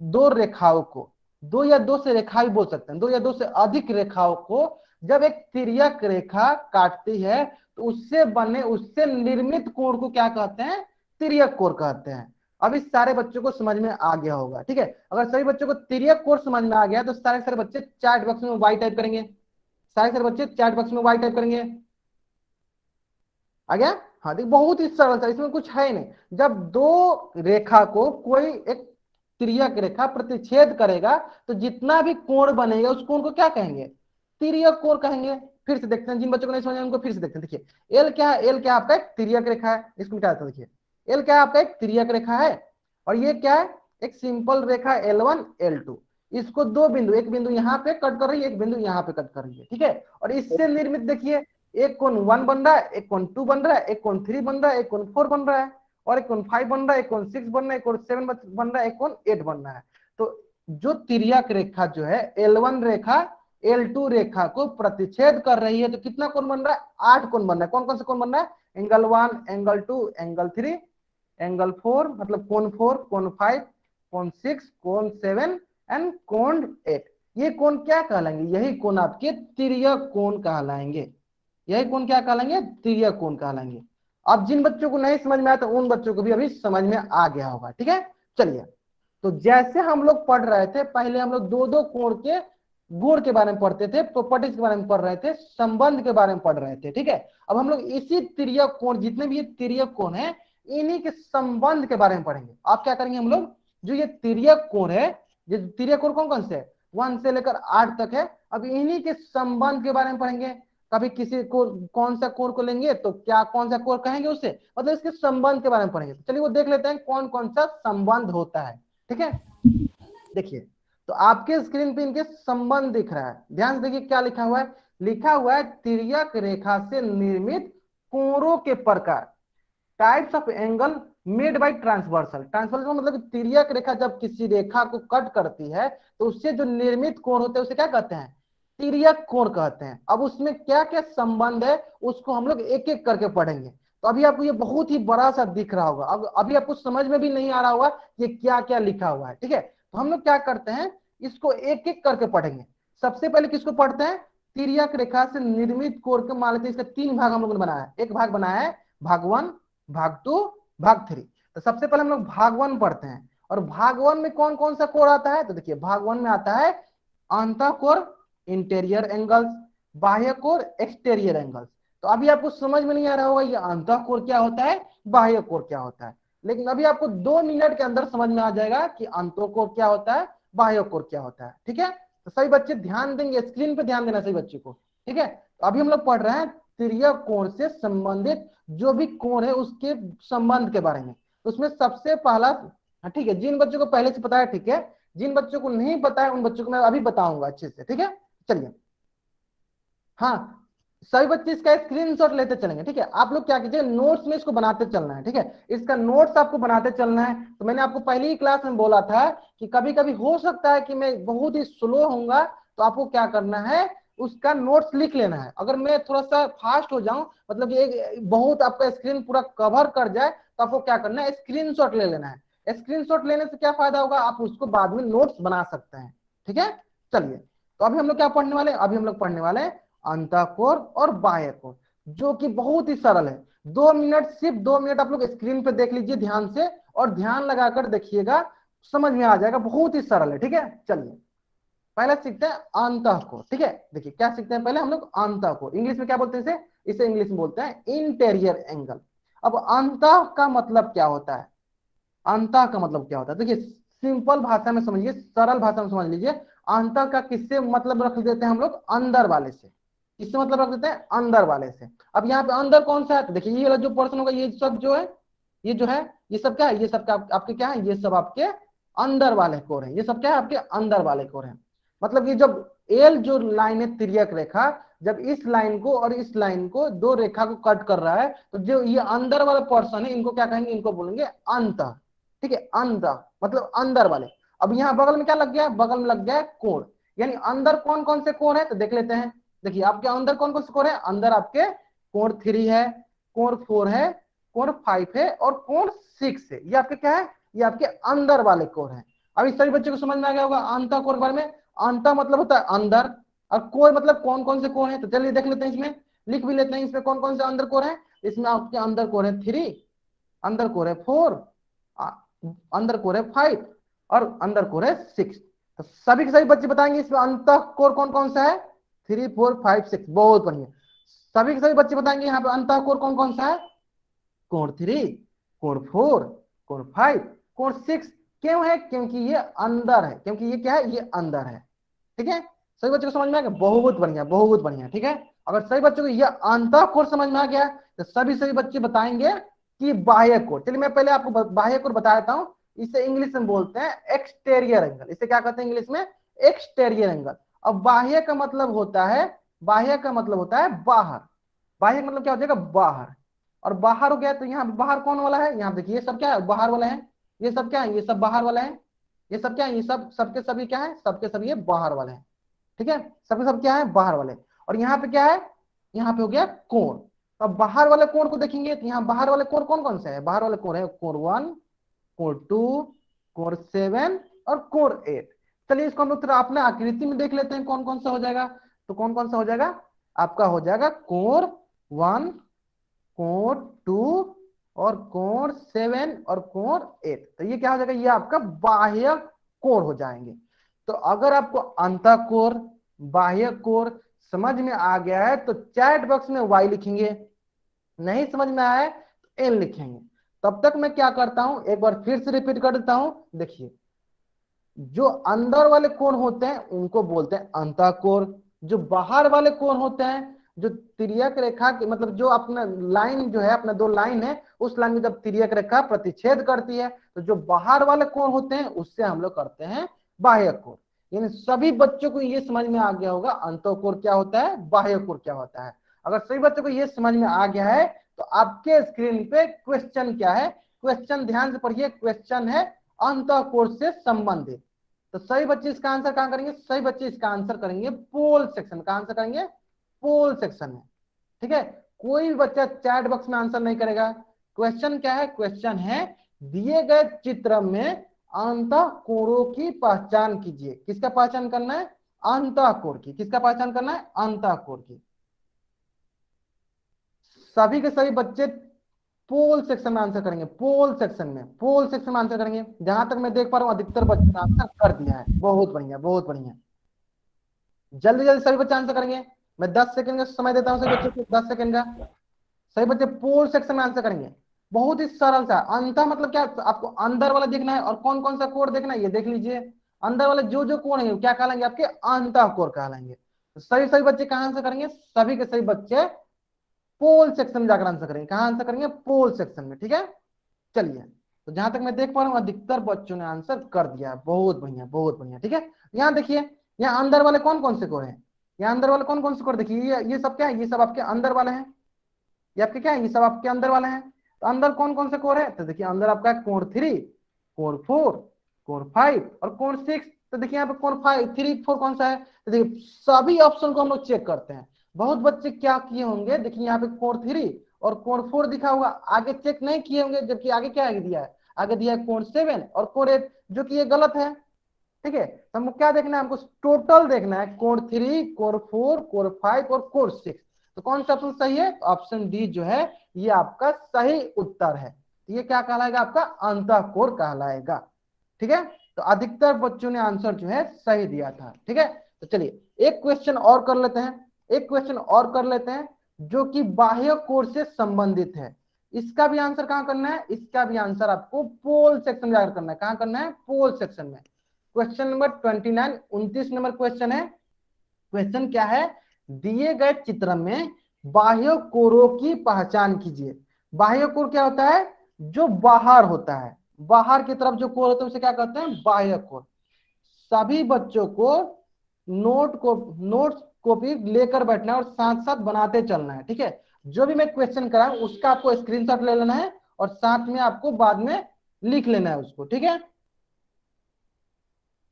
Speaker 1: दो रेखाओं को, दो या दो से रेखा भी बोल सकते हैं, दो या दो से अधिक रेखाओं को जब एक तिर्यक रेखा काटती है तो उससे निर्मित कोण को क्या कहते हैं? तिर्यक कोण कहते हैं। अब इस सारे बच्चों को समझ में आ गया होगा। ठीक है, अगर सभी बच्चों को तिर्यक कोण समझ में आ गया तो सारे सारे बच्चे चैट बॉक्स में वाई टाइप करेंगे, सारे सारे बच्चे चैट बॉक्स में वाई टाइप करेंगे। आ गया। हाँ देखिए बहुत ही सरल था, इसमें कुछ है नहीं। जब दो रेखा को कोई एक तिर्यक रेखा प्रतिच्छेद करेगा तो जितना भी कोण बनेगा उस कोण को क्या कहेंगे, तिर्यक कोण कहेंगे। फिर से देखते हैं, जिन बच्चों को नहीं समझ उनको फिर से देखते हैं। देखिए एल क्या है, एल क्या है आपका एक तिर्यक रेखा है, इसको मिटा देते हैं। देखिए एल क्या है आपका एक तिर्यक रेखा है, और ये क्या है एक सिंपल रेखा L1 L2। इसको दो बिंदु, एक बिंदु यहाँ पे कट कर रही है, एक बिंदु यहाँ पे कट कर रही है, ठीक है। और इससे निर्मित देखिए एक कोण 1 बन रहा है, एक कोण 2 बन रहा है, एक कोण 3 बन रहा है, एक कोण 4 बन रहा है, और एक कोण 5 बन रहा है, एक कोण 6 बन रहा है, एक कोण 7 बन रहा है, एक कोण 8 बन रहा है। तो जो तिर्यक रेखा जो है L1 रेखा L2 रेखा को प्रतिच्छेद कर रही है, तो कितना कोण बन रहा है, 8 कोण बन रहा है। कौन कौन से कोण बन रहा है, एंगल 1, एंगल 2, एंगल 3, एंगल 4 मतलब कोण 4, कोण 5, कोण 6, कोण 7 एंड कोण 8। ये कोण क्या कहलाएंगे, यही कोण आपके तिर्यक कोण कहलाएंगे। यही कोण क्या कहलाएंगे, तिर्यक कोण कहलाएंगे। अब जिन बच्चों को नहीं समझ में आया तो उन बच्चों को भी अभी समझ में आ गया होगा, ठीक है। चलिए, तो जैसे हम लोग पढ़ रहे थे, पहले हम लोग दो दो कोण के गुण के बारे में पढ़ते थे, प्रॉपर्टीज के बारे में पढ़ रहे थे, संबंध के बारे में पढ़ रहे थे, ठीक है। अब हम लोग इसी तिर्यक कोण, जितने भी ये तिर्यक कोण है, इन्हीं के संबंध के बारे में पढ़ेंगे। आप क्या करेंगे, हम लोग जो ये तिर्यक कोण है, ये तिर्यक कोण कौन कौन से है, 1 से लेकर 8 तक है, अब इन्हीं के संबंध के बारे में पढ़ेंगे। कभी किसी को कौन सा कोण को लेंगे तो क्या कौन सा कोण कहेंगे उसे, मतलब इसके संबंध के बारे में पढ़ेंगे। तो चलिए वो देख लेते हैं कौन कौन सा संबंध होता है, ठीक है। देखिए, तो आपके स्क्रीन पे इनके संबंध दिख रहा है, ध्यान से देखिए क्या लिखा हुआ है। लिखा हुआ है तिर्यक रेखा से निर्मित कोणों के प्रकार, types of angle made by transversal. Transversal मतलब तिर्यक रेखा जब किसी रेखा को कट करती है तो उससे जो निर्मित कोण होते हैं उसे क्या कहते हैं, तिर्यक कोण कहते हैं। अब उसमें क्या क्या संबंध है उसको हम लोग एक एक करके पढ़ेंगे। तो अभी आपको ये बहुत ही बड़ा सा दिख रहा होगा, अब अभी आपको समझ में भी नहीं आ रहा होगा ये क्या क्या लिखा हुआ है, ठीक है। तो हम लोग क्या करते हैं, इसको एक एक करके पढ़ेंगे। सबसे पहले किसको पढ़ते हैं, तिर्यक रेखा से निर्मित कोण के मान लेते हैं, इसका 3 भाग हम लोगों ने बनाया है। एक भाग बनाया है भाग 1, भाग 2, भाग 3। तो सबसे पहले हम लोग भाग 1 पढ़ते हैं। और भाग 1 में कौन कौन सा कोण आता है, तो देखिए भाग 1 में आता है अंतःकोण इंटीरियर एंगल्स, बाह्य कोण एक्सटीरियर एंगल्स। तो अभी आपको समझ में नहीं आ रहा होगा ये अंतःकोण क्या होता है, बाह्य कोण क्या होता है, लेकिन अभी आपको 2 मिनट के अंदर समझ में आ जाएगा कि अंतःकोण क्या होता है, बाह्य कोण क्या होता है, ठीक है। तो सही बच्चे ध्यान देंगे, स्क्रीन पे ध्यान देना सही बच्चे को, ठीक है। तो अभी हम लोग पढ़ रहे हैं तिर्यक कोण से संबंधित जो भी कोण है उसके संबंध के बारे में। तो उसमें सबसे पहला, ठीक है, जिन बच्चों को पहले से पता है ठीक है, जिन बच्चों को नहीं पता है उन बच्चों को मैं अभी बताऊंगा अच्छे से, ठीक है। चलिए, हाँ सभी बच्चे इसका स्क्रीनशॉट लेते चलेंगे, ठीक है। आप लोग क्या कीजिए, नोट्स में इसको बनाते चलना है, ठीक है। इसका नोट्स आपको बनाते चलना है। तो मैंने आपको पहली ही क्लास में बोला था कि कभी कभी हो सकता है कि मैं बहुत ही स्लो होऊंगा, तो आपको क्या करना है, उसका नोट्स लिख लेना है। अगर मैं थोड़ा सा फास्ट हो जाऊं, मतलब ये बहुत आपका स्क्रीन पूरा कवर कर जाए, तो आपको क्या करना है, स्क्रीनशॉट ले लेना है। स्क्रीनशॉट लेने से क्या फायदा होगा, आप उसको बाद में नोट्स बना सकते हैं, ठीक है। चलिए, तो अभी हम लोग क्या पढ़ने वाले हैं, अभी हम लोग पढ़ने वाले हैं अंतःकोण और बाह्य कोण, जो कि बहुत ही सरल है। 2 मिनट, सिर्फ 2 मिनट आप लोग स्क्रीन पे देख लीजिए ध्यान से, और ध्यान लगाकर देखिएगा, समझ में आ जाएगा, बहुत ही सरल है, ठीक है। चलिए, पहले सीखते हैं अंतःकोण, ठीक है। देखिए क्या सीखते हैं पहले हम लोग, अंतःकोण इंग्लिश में क्या बोलते हैं इसे, इसे इंग्लिश में बोलते हैं इंटीरियर एंगल। अब अंतः का मतलब क्या होता है, अंतः का मतलब क्या होता है, देखिए सिंपल भाषा में समझिए, सरल भाषा में समझ लीजिए। अंतः का किससे मतलब रख देते हैं हम लोग, अंदर वाले से। किससे मतलब रख देते हैं, अंदर वाले से। अब यहाँ पे अंदर कौन सा है, तो देखिए ये वाला जो पोर्शन होगा, ये सब जो है, ये जो है, ये सब क्या है, ये सब आपके क्या है, ये सब आपके अंदर वाले कोर है। ये सब क्या है, आपके अंदर वाले कोर है। मतलब ये जब एल जो लाइन है तिर्यक रेखा, जब इस लाइन को और इस लाइन को, दो रेखा को कट कर रहा है, तो जो ये अंदर वाला पोर्शन है, इनको क्या कहेंगे, इनको बोलेंगे अंतः, ठीक है। अंतः मतलब अंदर वाले। अब यहाँ बगल में क्या लग गया, बगल में लग गया कोण, यानी अंदर कौन कौन से कोण है, तो देख लेते हैं। देखिए आपके अंदर कौन कौन से कोण है, अंदर आपके कोण 3 है, कोण 4 है, कोण 5 है, और कोण 6 है। ये आपके क्या है, ये आपके अंदर वाले कोण है। अब इस सभी बच्चों को समझ में आ गया होगा अंतः कोण के बारे में। अंतः मतलब होता है अंदर, और कोण मतलब कौन कौन से कोण है, तो चलिए देख लेते हैं, इसमें लिख भी लेते हैं, इसमें कौन कौन से अंदर कोण है। इसमें आपके अंदर कोण है 3, अंदर कोण है 4, अंदर कोण है 5, और अंदर कोण है 6। तो सभी के सभी बच्चे बताएंगे इसमें अंतः कोण कौन कौन सा है, 3, 4, 5, 6। बहुत बढ़िया, सभी के सभी बच्चे बताएंगे यहाँ पे अंतःकोर कौन कौन सा है। कोण 3, कोण 4, कोण 5, कोण 6। क्यों है? क्योंकि ये अंदर है, क्योंकि ये क्या है, ये अंदर है। ठीक है, सभी बच्चों को समझ में आ गया? बहुत बढ़िया, बहुत बढ़िया। ठीक है, अगर सभी बच्चों को ये अंतःकोर समझ में आ गया तो सभी बच्चे बताएंगे कि बाह्य कोर। चलिए मैं पहले आपको बाह्य कोर बता देता हूँ। इसे इंग्लिश में बोलते हैं एक्सटेरियर एंगल। इसे क्या कहते हैं इंग्लिश में? Exterior angle. अब बाह्य का मतलब होता है, बाह्य का मतलब होता है बाहर। बाह्य का मतलब क्या हो जाएगा? बाहर। और बाहर हो गया तो यहाँ बाहर कौन वाला है? यहाँ देखिए ये सब क्या है? बाहर वाला है। ये सब क्या है? ये सब बाहर वाला है। ये सब क्या है? ये सब सबके सभी क्या है? सबके सभी ये बाहर वाले हैं। ठीक है, सबके सब क्या है? बाहर वाले। और यहाँ पे क्या है? यहाँ पे हो गया कोण। तो अब बाहर वाले कोण को देखेंगे तो यहाँ बाहर वाले कोण कौन कौन से है? बाहर वाले कोण है कोण 1, कोण 2, कोण 7 और कोण 8। चलिए इसको हम लोग थोड़ा अपने आकृति में देख लेते हैं कौन कौन सा हो जाएगा। तो कौन कौन सा हो जाएगा? आपका हो जाएगा कोण 1, कोण 2 और कोण 7 और कोण 8। तो ये क्या हो जाएगा? ये आपका बाह्य कोण हो जाएंगे। तो अगर आपको अंतःकोर, बाह्य कोण समझ में आ गया है तो चैट बॉक्स में y लिखेंगे, नहीं समझ में आया है तो n लिखेंगे। तब तक मैं क्या करता हूं, एक बार फिर से रिपीट कर देता हूं। देखिए, जो अंदर वाले कोण होते हैं उनको बोलते हैं अंतःकोर। जो बाहर वाले कोण होते हैं, जो तिर्यक रेखा के मतलब जो अपना लाइन जो है, अपना दो लाइन है, उस लाइन में जब तिर्यक रेखा प्रतिच्छेद करती है तो जो बाहर वाले कोण होते हैं उससे हम लोग करते हैं बाह्य कोण। यानी सभी बच्चों को ये समझ में आ गया होगा अंतःकोर क्या होता है, बाह्य कोण क्या होता है। अगर सभी बच्चों को ये समझ में आ गया है तो आपके स्क्रीन पे क्वेश्चन क्या है, क्वेश्चन ध्यान से पढ़िए। क्वेश्चन है अंतःकोर से संबंधित। तो सही बच्चे इसका आंसर कहां करेंगे? सही बच्चे इसका आंसर करेंगे पोल सेक्शन। का आंसर करेंगे पोल सेक्शन में। ठीक है, कोई भी बच्चा चैट बॉक्स में आंसर नहीं करेगा। क्वेश्चन क्या है? क्वेश्चन है दिए गए चित्र में अंतःकोरों की पहचान कीजिए। किसका पहचान करना है? अंतःकोर की। किसका पहचान करना है? अंतःकोर की। सभी के सभी बच्चे पोल सेक्शन में आंसर करेंगे। पोल सेक्शन में, पोल सेक्शन में आंसर करेंगे। जहां तक मैं देख पा रहा हूं अधिकतर बच्चों ने आंसर कर दिया है। बहुत बढ़िया, बहुत बढ़िया। जल्दी जल्दी सभी बच्चे आंसर करेंगे। मैं 10 सेकंड का समय देता हूं सभी बच्चों को, 10 सेकंड का। सभी बच्चे पोल सेक्शन में आंसर करेंगे। बहुत ही सरल सा। अंत मतलब क्या? आपको अंदर वाला देखना है और कौन कौन सा कोड देखना है ये देख लीजिए। अंदर वाले जो जो कोण है क्या कहलाएंगे? आपके अंतः कोण कहलाएंगे। तो सभी सभी बच्चे कहां आंसर करेंगे? सभी के सभी बच्चे पोल सेक्शन में जाकर आंसर करेंगे। कहां आंसर करेंगे? पोल सेक्शन में। ठीक है, चलिए। तो जहां तक मैं देख पा रहा हूँ अधिकतर बच्चों ने आंसर कर दिया है। बहुत बढ़िया, बहुत बढ़िया। ठीक है, यहाँ देखिए, यहाँ अंदर वाले कौन कौन से कोड हैं? यहाँ अंदर वाले कौन कौन से कोड देखिए, ये सब क्या है? ये सब आपके अंदर वाले हैं। ये आपके क्या है? ये सब आपके अंदर वाले हैं। तो अंदर कौन कौन से कोड है? तो देखिए अंदर आपका कोण 3, कोण 4, कोण 5 और कोण 6। तो देखिए यहाँ पे कोण 5, 3, 4 कौन सा है? तो देखिए सभी ऑप्शन को हम लोग चेक करते हैं। बहुत बच्चे क्या किए होंगे, देखिए यहाँ पे कोण 3 और कोण 4 दिखा होगा, आगे चेक नहीं किए होंगे, जबकि आगे क्या दिया है? आगे दिया है कोण 7 और कोण 8, जो कि ये गलत है। ठीक है, तो हमको क्या देखना है? हमको टोटल देखना है। कोण 3, कोण 4, कोण 5 और कोण 6। तो कौन सा ऑप्शन सही है? ऑप्शन डी जो है ये आपका सही उत्तर है। तो ये क्या कहलाएगा? आपका अंतःकोर कहलाएगा। ठीक है, तो अधिकतर बच्चों ने आंसर जो है सही दिया था। ठीक है, तो चलिए एक क्वेश्चन और कर लेते हैं। एक क्वेश्चन और कर लेते हैं जो कि बाह्य कोर से संबंधित है। इसका भी आंसर कहां करना है? इसका भी आंसर आपको पोल सेक्शन में जाकर करना है। कहां करना है? पोल सेक्शन में। क्वेश्चन नंबर 29, 29 नंबर क्वेश्चन है। क्वेश्चन क्या है? दिए गए चित्र में बाह्य कोरों की पहचान कीजिए। बाह्य कोर क्या होता है? जो बाहर होता है, बाहर की तरफ जो कोर होता है उसे क्या कहते हैं? बाह्य कोर। सभी बच्चों को नोट्स कॉपी लेकर बैठना है और साथ साथ बनाते चलना है। ठीक है, जो भी मैं क्वेश्चन कराऊं उसका आपको स्क्रीनशॉट ले लेना है और साथ में आपको बाद में लिख लेना है उसको। ठीक है,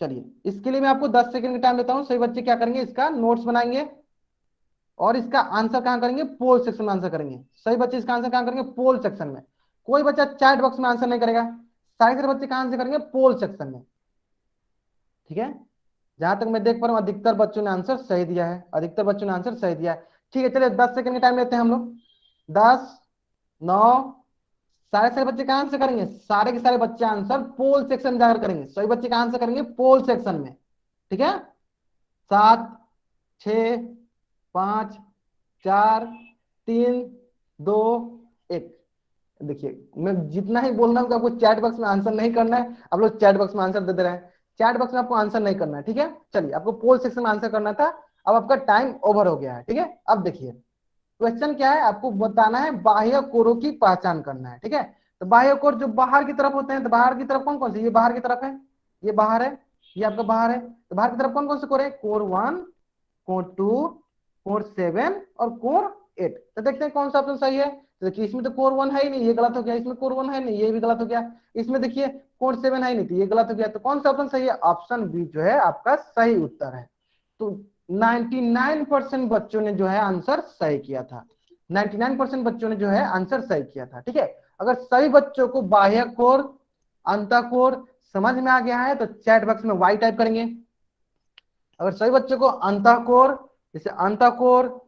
Speaker 1: चलिए इसके लिए मैं आपको 10 सेकंड का टाइम देता हूं। सभी बच्चे क्या करेंगे? इसका नोट्स बनाएंगे और इसका आंसर कहां करेंगे? पोल सेक्शन में आंसर करेंगे। सही बच्चे इसका आंसर कहां करेंगे? पोल सेक्शन में। कोई बच्चा चैट बॉक्स में आंसर नहीं करेगा। सारे बच्चे कहां आंसर करेंगे? पोल सेक्शन में। ठीक है, जहां तक मैं देख पा रहा हूं अधिकतर बच्चों ने आंसर सही दिया है। अधिकतर बच्चों ने आंसर सही दिया है। ठीक है, चलिए 10 सेकंड का टाइम लेते हैं हम लोग। 10, 9, सारे सारे बच्चे कहां आंसर करेंगे? सारे के सारे बच्चे आंसर पोल सेक्शन में जाकर करेंगे। सभी बच्चे कहां आंसर करेंगे? पोल सेक्शन में। ठीक है, 7, 6, 5, 4, 3 2 1। देखिए मैं जितना ही बोल रहा हूँ कि आपको चैट बॉक्स में आंसर नहीं करना है, आप लोग चैट बॉक्स में आंसर दे दे रहे हैं। चैट बॉक्स में आपको आंसर नहीं करना है, ठीक है। चलिए, आपको पोल सेक्शन में आंसर करना था, अब आपका टाइम ओवर हो गया है, ठीक है। अब देखिए क्वेश्चन क्या है, आपको बताना है बाह्य कोरों की पहचान करना है, ठीक है। तो बाह्य कोर जो बाहर की तरफ होते हैं, तो बाहर की तरफ कौन कौन से, ये बाहर की तरफ है, ये बाहर है, ये आपका बाहर है। तो बाहर की तरफ कौन कौन से कोर है, कोर 1, कोर 2, कोर 7 और कोर 8। तो देखते हैं कौन सा ऑप्शन सही है। तो देखिए इसमें तो कोर 1 है ही नहीं, ये गलत हो गया। इसमें कोर 1 है नहीं, ये भी गलत हो गया। इसमें देखिए कोर 7 है ही नहीं, तो ये गलत हो गया। तो कौन सा ऑप्शन सही है, ऑप्शन बी जो है आपका सही उत्तर है। तो 99% बच्चों ने जो है आंसर सही किया था। 99% बच्चों ने जो है आंसर सही किया था, ठीक है। अगर सभी बच्चों को बाह्य कोर अंतःकोर समझ में आ गया है तो चैट बॉक्स में वाई टाइप करेंगे। अगर सभी बच्चों को अंतःकोर, जैसे अंतःकोर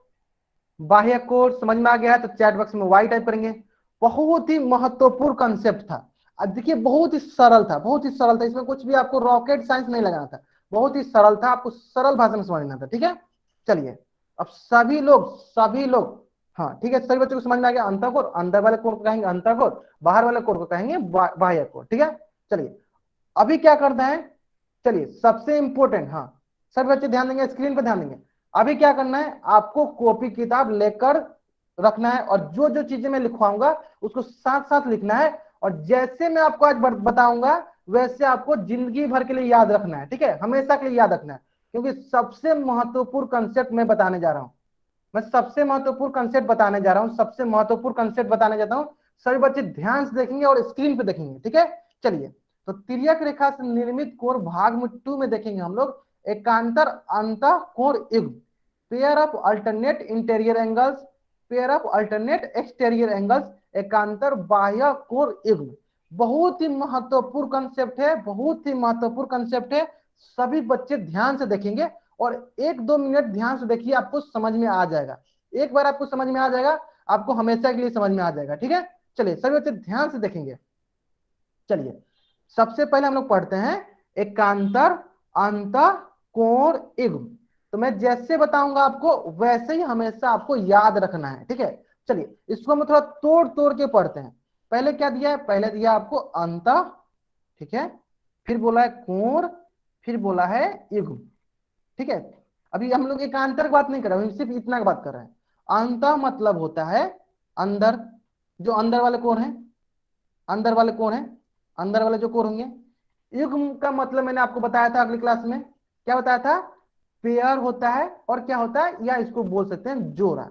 Speaker 1: बाह्य कोर समझ में आ गया है तो चैट बॉक्स में वाई टाइप करेंगे। बहुत ही महत्वपूर्ण कंसेप्ट था। अब देखिए बहुत ही सरल था, बहुत ही सरल था, इसमें कुछ भी आपको रॉकेट साइंस नहीं लगाना था, बहुत ही सरल था, आपको सरल भाषा में समझना था, ठीक है। चलिए अब सभी लोग हाँ ठीक है, सभी बच्चों को समझ में आ गया। अंतःकोर, अंदर वाले कोर को कहेंगे अंतःकोर, बाहर वाले कोर को कहेंगे बाह्य कोर, ठीक है। चलिए अभी क्या करना है, चलिए सबसे इंपॉर्टेंट, हाँ सभी बच्चे ध्यान देंगे, स्क्रीन पर ध्यान देंगे। अभी क्या करना है, आपको कॉपी किताब लेकर रखना है और जो जो चीजें मैं लिखवाऊंगा उसको साथ साथ लिखना है। और जैसे मैं आपको आज बताऊंगा वैसे आपको जिंदगी भर के लिए याद रखना है, ठीक है, हमेशा के लिए याद रखना है। क्योंकि सबसे महत्वपूर्ण कंसेप्ट मैं बताने जा रहा हूं, मैं सबसे महत्वपूर्ण कंसेप्ट बताने जा रहा हूं, सबसे महत्वपूर्ण कंसेप्ट बताने जाता हूं। सभी बच्चे ध्यान से देखेंगे और स्क्रीन पे देखेंगे, ठीक है। चलिए तो तिर्यक रेखा से निर्मित कोण भाग 2 में देखेंगे हम लोग एकांतर अंतः कोण युग्म, pair of alternate interior angles, pair of alternate exterior angles, एकांतर बाह्य कोण युग्म। बहुत ही महत्वपूर्ण कंसेप्ट है, बहुत ही महत्वपूर्ण कंसेप्ट है। सभी बच्चे ध्यान से देखेंगे और 1-2 मिनट ध्यान से देखिए, आपको समझ में आ जाएगा। एक बार आपको समझ में आ जाएगा, आपको हमेशा के लिए समझ में आ जाएगा, ठीक है। चलिए सभी बच्चे ध्यान से देखेंगे। चलिए सबसे पहले हम लोग पढ़ते हैं एकांतर अंतः कोण युग्म। तो मैं जैसे बताऊंगा आपको वैसे ही हमेशा आपको याद रखना है, ठीक है। चलिए इसको हम थोड़ा तोड़ तोड़ के पढ़ते हैं। पहले क्या दिया है, पहले दिया आपको अंतः, ठीक है, फिर बोला है कोण, फिर बोला है युग्म, ठीक है। अभी हम लोग एकांतर की बात नहीं कर रहे हैं, सिर्फ इतना की बात कर रहे हैं। अंतः मतलब होता है अंदर, जो अंदर वाले कोण है, अंदर वाले कोण है, अंदर वाले जो कोण होंगे। युग्म का मतलब मैंने आपको बताया था अगली क्लास में, क्या बताया था, पेयर होता है और क्या होता है, या इसको बोल सकते हैं जोड़ा।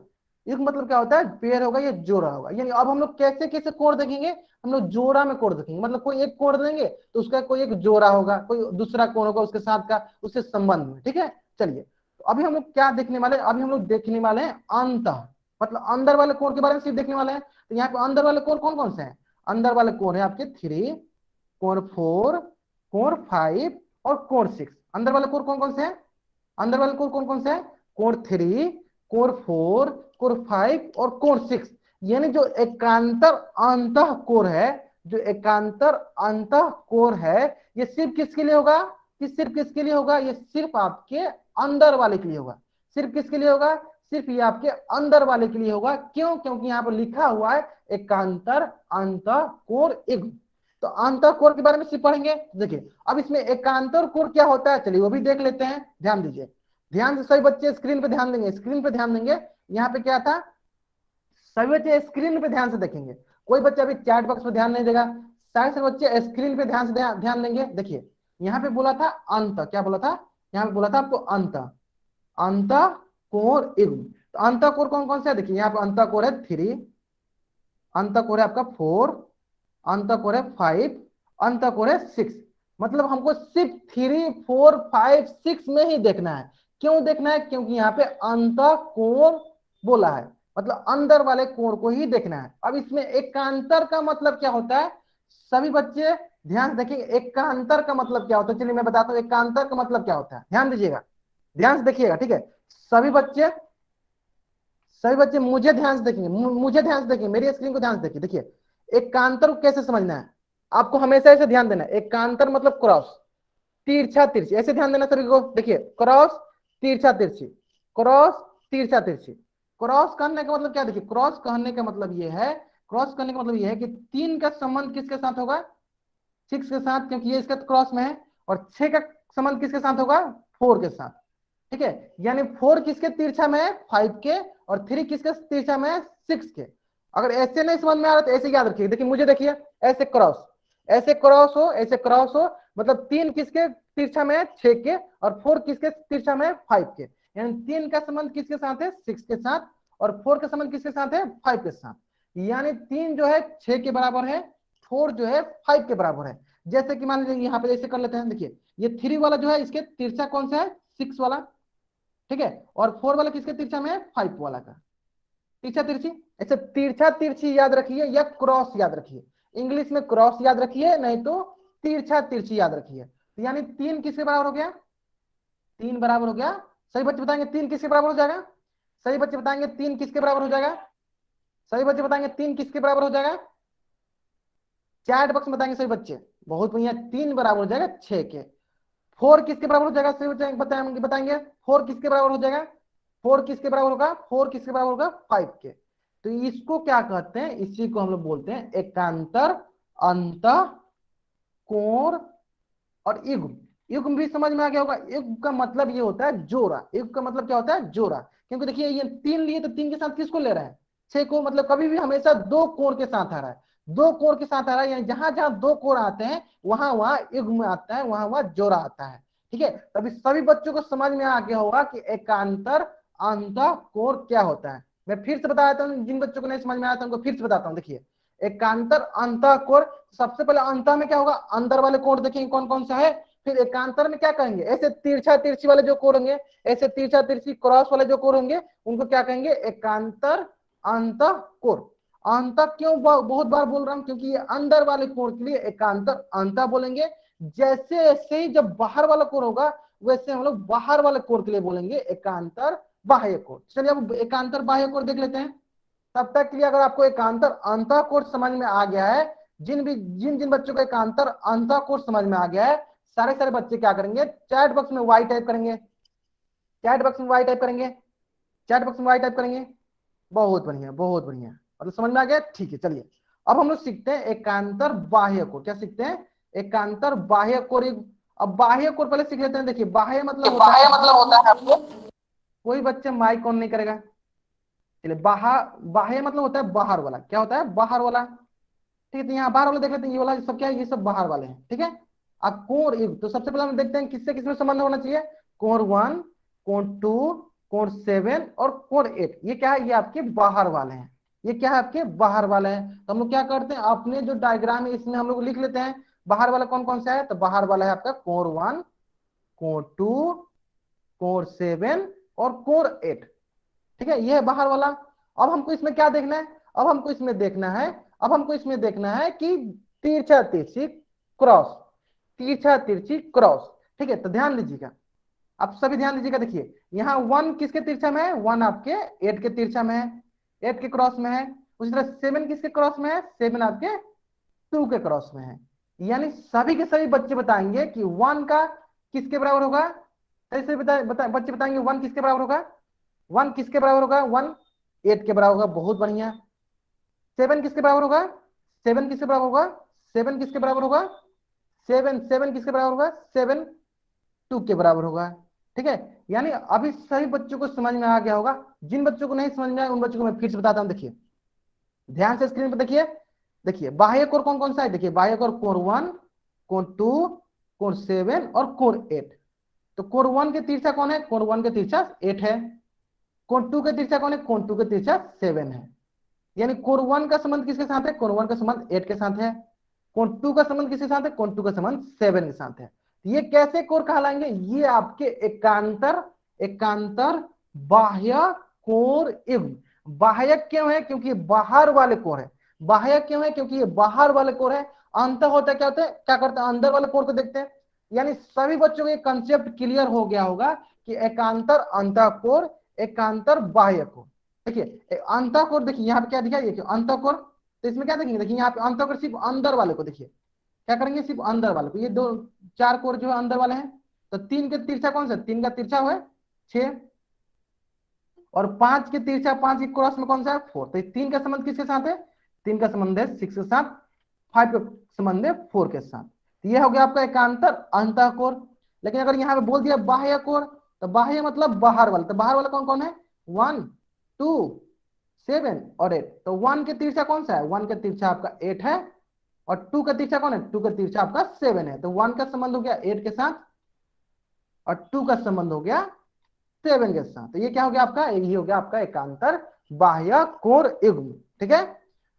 Speaker 1: युग्म मतलब क्या होता है, पेयर होगा या जोड़ा होगा। यानी अब हम लोग कैसे कैसे कोण देखेंगे, हम लोग जोड़ा में कोण देखेंगे। मतलब कोई एक कोण देंगे तो उसका कोई एक जोड़ा होगा, कोई दूसरा कोण होगा उसके साथ का, उससे संबंध में, ठीक है। चलिए तो अभी हम लोग क्या देखने वाले हैं, अभी हम लोग देखने वाले हैं अंत, मतलब अंदर वाले कोण के बारे में सिर्फ देखने वाले हैं। तो यहाँ पे अंदर वाले कोण कौन कौन से हैं, अंदर वाले कोण है आपके 3, कोण 4, कोण 5 और कोण 6। अंदर वाले कोण कौन कौन से हैं, अंदर वाले कोण कौन कौन से हैं, कोण 3, कोण 4, कोण 5 और कोण 6। यानी जो एकांतर अंतः कोण है, जो एकांतर अंतः कोण है, ये सिर्फ किसके लिए होगा, कि सिर्फ किसके लिए होगा, ये सिर्फ आपके अंदर वाले के लिए होगा। सिर्फ किसके लिए होगा, सिर्फ ये आपके अंदर वाले के लिए होगा। क्यों, क्योंकि यहाँ पर लिखा हुआ है एकांतर अंतः कोण युग्म। तो अंतः कोण के बारे में सिर्फ पढ़ेंगे। देखिए अब इसमें एकांतर कोण क्या होता है, चलिए वो भी देख लेते हैं। ध्यान दीजिए, ध्यान से सभी बच्चे स्क्रीन पे ध्यान देंगे, स्क्रीन पे ध्यान देंगे। यहाँ पे क्या था, सभी बच्चे स्क्रीन पे ध्यान से देखेंगे, कोई बच्चा अभी चैट बॉक्स पे ध्यान नहीं देगा। सारे बच्चे स्क्रीन पे ध्यान से ध्यान देंगे। देखिए यहाँ पे बोला था अंत, क्या बोला था, यहाँ पे बोला था आपको अंत, अंत कोण युग्म। तो अंत कोण कौन कौन सा है, देखिए यहाँ पे अंत कोण है 3, अंत कोण है आपका 4, अंत कोण है 5, अंत कोण है 6। मतलब हमको सिर्फ 3, 4, 5, 6 में ही देखना है। क्यों देखना है, क्योंकि यहाँ पे अंत कोण बोला है, मतलब अंदर वाले कोण को ही देखना है। अब इसमें एकांतर का मतलब क्या होता है, सभी बच्चे ध्यान से देखेंगे एकांतर का मतलब क्या होता है। चलिए मैं बताता हूँ एकांतर का मतलब क्या होता है, ध्यान दीजिएगा, ध्यान से देखिएगा, ठीक है। सभी बच्चे, सभी बच्चे मुझे ध्यान से देखेंगे, मुझे ध्यान से देखेंगे, मेरी स्क्रीन को ध्यान से देखिए। देखिए एकांतर को कैसे समझना है, आपको हमेशा ऐसे ध्यान देना है। एकांतर मतलब क्रॉस, तिरछा तिरछी, ऐसे ध्यान देना सभी को। देखिए क्रॉस तिरछा तिरछी, क्रॉस तिरछा तिरछी। क्रॉस करने का मतलब क्या, देखिए क्रॉस करने का मतलब ये है, क्रॉस करने का मतलब ये है कि 3 का संबंध किसके साथ होगा, 6 के साथ, क्योंकि ये इसका क्रॉस में है। और 6 का संबंध किसके साथ होगा, 4 के साथ। ठीक है, यानी 4 किसके तिरछा में है, 5 के, और 3 किसके तिरछा में है, 6 के। अगर ऐसे नहीं समझ में आ रहा तो ऐसे याद रखिए, देखिए मुझे देखिए, ऐसे क्रॉस, ऐसे क्रॉस हो, ऐसे क्रॉस हो, मतलब 3 किसके तिरछा में है, 6 के, और 4 किसके तिरछा में है, 5 के। यानी 3 का संबंध किसके साथ है, 6 के साथ, और 4 का संबंध किसके साथ है, 5 के साथ। यानी 3 जो है 6 के बराबर है, 4 जो है 5 के बराबर है। जैसे कि मान लीजिए यहाँ पे ऐसे कर लेते हैं, देखिए ये 3 वाला जो है इसके तिरछा कौन सा है, 6 वाला। ठीक है, और 4 वाला किसके तिरछा में है, 5 वाला का। तिरछा तिरछी, ऐसे तिरछा तिरछी याद रखिए या क्रॉस याद रखिए। इंग्लिश में क्रॉस याद रखिए, नहीं तो तिरछा तिरछी याद रखिए। तो यानी 3 किसके बराबर हो गया, 3 बराबर हो गया। सही बच्चे बताएंगे 3 किसके बराबर हो जाएगा, सही बच्चे बताएंगे 3 किसके बराबर हो जाएगा, सही बच्चे बताएंगे 3 किसके बराबर हो जाएगा, चैट बॉक्स में बताएंगे सही बच्चे। बहुत बढ़िया, 3 बराबर हो जाएगा 6 के। 4 किसके बराबर हो जाएगा, सही बच्चे बताएंगे बताएंगे 4 किसके बराबर हो जाएगा, 4 किसके बराबर होगा, 4 किसके बराबर होगा, 5 के। तो इसको क्या कहते हैं, इसी को हम लोग बोलते हैं एकांतर, अंत, कोण और युग्म। युग्म भी समझ में आ गया होगा, युग्म का मतलब ये होता है जोड़ा, युग्म का मतलब क्या होता है, जोड़ा। क्योंकि देखिए ये 3 लिए तो 3 के साथ किसको ले रहा है, 6 को, मतलब कभी भी हमेशा 2 कोण के साथ आ रहा है, 2 कोण के साथ आ रहा है, यानी जहां जहां 2 कोण आते हैं वहां वहां युग्म आता है, वहां वहां जोड़ा आता है। ठीक है, तभी सभी बच्चों को समझ में आ गया होगा कि एकांतर, अंत, कोण क्या होता है। मैं फिर से बता देता हूँ, जिन बच्चों को नहीं समझ में आया था उनको फिर से बताता हूँ। देखिए एकांतर, अंत, कोण, सबसे पहले अंत में क्या होगा, अंदर वाले कोण देखेंगे कौन कौन सा है। फिर एकांतर में क्या कहेंगे, ऐसे तिरछा तिरछी वाले जो कोण होंगे, ऐसे तिरछा तिरछी क्रॉस वाले जो कोण होंगे, उनको क्या कहेंगे, एकांतर, अंत, कोण। अंत क्यों बहुत बार बोल रहा हूं, क्योंकि ये अंदर वाले कोण के लिए एकांतर अंत बोलेंगे। जैसे ऐसे ही जब बाहर वाला कोण होगा, वैसे हम लोग बाहर वाले कोण के लिए बोलेंगे एकांतर बाह्य कोण। चलिए अब एकांतर बाह्य कोण देख लेते हैं। तब तक के लिए अगर आपको एकांतर अंतःकोण समझ में आ गया है, जिन जिन बच्चों को एकांतर अंतःकोण समझ में आ गया है, सारे सारे बच्चे क्या करेंगे, चैट बॉक्स में वाई टाइप करेंगे, चैट बॉक्स में वाई टाइप करेंगे, चैट बॉक्स में वाई टाइप करेंगे। बहुत बढ़िया, बहुत बढ़िया, मतलब समझ में आ गया। ठीक है, चलिए अब हम लोग सीखते हैं एकांतर बाह्य कोण। क्या सीखते हैं, एकांतर बाह्य कोण। अब बाह्य कोण पहले सीख लेते हैं। देखिए बाह्य मतलब होता है,
Speaker 2: बाह्य मतलब होता है आपको।
Speaker 1: कोई बच्चा माइक ऑन नहीं करेगा। चलिए बाह्य मतलब होता है बाहर वाला। क्या होता है, बाहर वाला। ठीक है, तो यहाँ बाहर वाले देख लेते हैं, ये वाला सब क्या है, ये सब बाहर वाले हैं। ठीक है, अब कोण युग, तो सबसे पहले हम देखते हैं किससे किसमें संबंध होना चाहिए। कोण 1, कोण 2, कोण 7 और कोण 8, ये क्या है, ये आपके बाहर वाले हैं। ये क्या है, आपके बाहर वाले हैं। तो हम लोग क्या करते हैं, अपने जो डायग्राम है इसमें हम लोग लिख लेते हैं बाहर वाला कौन कौन सा है। तो बाहर वाला है आपका कोण 1, कोण 2, कोण 7 और कोण 8। ठीक है, ये है बाहर वाला। अब हमको इसमें क्या देखना है, अब हमको इसमें देखना है, अब हमको इसमें देखना है कि तिरछा तिरछी क्रॉस, तिरछा तिरछी क्रॉस। ठीक है, तो ध्यान दीजिएगा, आप सभी ध्यान दीजिएगा। देखिए यहाँ 1 किसके तिरछा में है, 1 आपके 8 के तिरछा में है, 8 के क्रॉस में है। उसी तरह 7 किसके क्रॉस में है, 7 आपके 2 के क्रॉस में है। यानी सभी के सभी बच्चे बताएंगे कि 1 का किसके बराबर होगा, सही सही बच्चे बताएंगे 1 किसके बराबर होगा, 1 किसके बराबर होगा, 1 8 के बराबर होगा। बहुत बढ़िया। 7 किसके बराबर होगा, 7 किसके बराबर होगा, 7 किसके बराबर होगा, 7 किसके बराबर होगा, 7 2 के बराबर होगा। ठीक है, यानी अभी सभी बच्चों को समझ में आ गया होगा। जिन बच्चों को नहीं समझ में आया उन बच्चों को मैं फिर से बताता हूं। देखिए ध्यान से स्क्रीन पर देखिए, देखिए बाह्य कोण कौन कौन सा है। देखिए बाह्य कोण कोण 1, कोण 2, कोण 7 और कोण 8। तो कोण 1 के तिरछा कौन है, कोण 1 के तिरछा 8 है। कोण 2 के तिरछा कौन है, कोण 2 के तिरछा 7 है। यानी कोण 1 का संबंध किसके साथ है, कोण 1 का संबंध 8 के साथ है। कोण 2 का संबंध किसके साथ है, कोण 2 का संबंध 7 के साथ है। ये कैसे कोण कहलाएंगे, ये आपके एकांतर, एकांतर बाह्य कोण युग्म। बाह्य क्यों है, क्योंकि ये बाहर वाले कोण है। बाह्य क्यों है, क्योंकि ये बाहर वाले कोण है। अंत होता है, क्या होता है, क्या करते हैं, अंदर वाले कोण को देखते हैं। यानी सभी बच्चों को ये कंसेप्ट क्लियर हो गया होगा कि एकांतर अंतःकोण, एकांतर बाह्य कोण। देखिए अंतःकोण, देखिए यहाँ पे क्या दिखा, ये अंतःकोण। तो इसमें क्या देखेंगे, देखिए यहाँ पे अंतःकोण सिर्फ अंदर वाले को देखिए, क्या करेंगे, सिर्फ अंदर वाले को। ये दो 4 कोण जो है अंदर वाले हैं। तो 3 के तिरछा कौन सा, 3 का तिरछा हुआ है 6, और 5 के तिरछा 5 के क्रॉस में कौन सा है 4, तो 3 का संबंध किसके साथ है 3 का संबंध है 6 के साथ, 5 का संबंध है 4 के साथ। तो ये हो गया आपका एकांतर अंतःकोर। लेकिन अगर यहाँ पे बोल दिया बाह्य कोर, तो बाह्य मतलब बाहर वाला, तो बाहर वाला कौन कौन है 1 2 7 और 8, तो 1 के तिरछा कौन सा है 1 का तिरछा आपका 8 है, और 2 का तिरछा कौन है 2 का तिरछा आपका 7 है, तो 1 का संबंध हो गया 8 के साथ और 2 का संबंध हो गया 7 के साथ। तो ये क्या हो गया आपका, यही हो गया आपका एकांतर बाह्य कोर युग्म। ठीक है,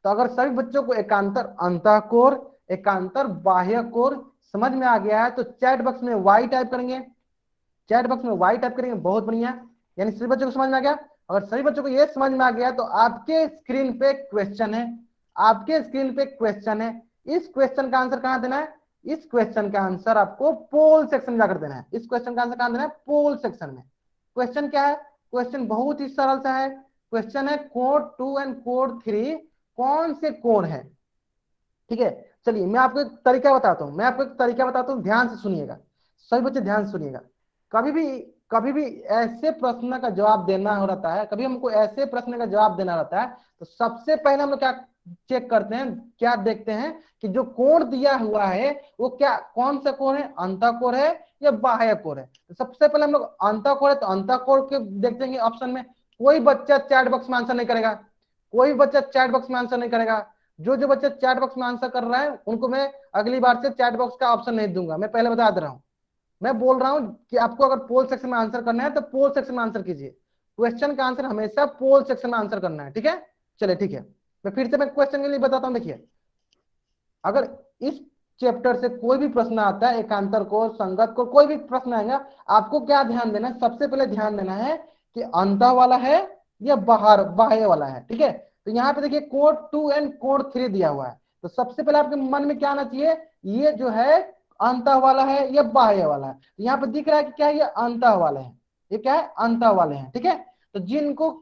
Speaker 1: तो अगर सभी बच्चों को एकांतर अंतःकोर, एकांतर बाह्य कोर समझ में आ गया है, तो चैट बॉक्स में वाई टाइप करेंगे, चैट बॉक्स में वाई टाइप करेंगे, बहुत बढ़िया। यानी सभी बच्चों को समझ में आ गया। अगर सभी बच्चों को ये समझ में आ गया तो आपके स्क्रीन पे क्वेश्चन है, आपके स्क्रीन पे क्वेश्चन है। इस क्वेश्चन का आंसर कहां देना है, इस क्वेश्चन का आंसर आपको पोल सेक्शन में जाकर देना है। इस क्वेश्चन का आंसर कहां देना है पोल सेक्शन में। क्वेश्चन क्या है, क्वेश्चन बहुत ही सरल सा है। क्वेश्चन है कोड 2 एंड कोड 3 कौन से कोण है। ठीक है, चलिए मैं आपको एक तरीका बताता हूं, मैं आपको एक तरीका बताता हूं, ध्यान से सुनिएगा, सभी बच्चे ध्यान से सुनिएगा। कभी भी ऐसे प्रश्न का जवाब देना हो रहता है, कभी हमको ऐसे प्रश्न का जवाब देना रहता है, तो सबसे पहले हम लोग क्या चेक करते हैं, क्या देखते हैं कि जो कोण दिया हुआ है वो क्या कौन सा कोण है, अंतःकोण है या बाह्य कोण है। तो सबसे पहले हम लोग अंतःकोण है तो अंतःकोण के देखते हैं ऑप्शन में। कोई बच्चा चैट बॉक्स में आंसर नहीं करेगा, कोई बच्चा चैट बॉक्स में आंसर नहीं करेगा। जो जो बच्चा चैट बॉक्स में आंसर कर रहा है उनको मैं अगली बार से चैट बॉक्स का ऑप्शन नहीं दूंगा, मैं पहले बता दे रहा हूं। मैं बोल रहा हूं कि आपको अगर पोल सेक्शन में आंसर करना है तो पोल सेक्शन में आंसर कीजिए, क्वेश्चन का आंसर हमेशा पोल सेक्शन में आंसर करना है। ठीक है, चलिए ठीक है, मैं फिर से मैं क्वेश्चन के लिए बताता हूं। देखिए, अगर इस चैप्टर से कोई भी प्रश्न आता है, एकांतर को संगत को कोई भी प्रश्न आएगा, आपको क्या ध्यान देना है, सबसे पहले ध्यान देना है कि अंतः वाला है या बाहर बाह्य वाला है। ठीक है, तो यहाँ पे देखिए कोड 2 एंड कोड 3 दिया हुआ है, तो सबसे पहले आपके मन में क्या आना चाहिए, ये जो है अंतः वाला है या बाह्य वाला है। तो यहाँ पे दिख रहा है कि क्या ये अंतः वाले हैं, ये क्या है अंतः वाले हैं। ठीक है, तो जिनको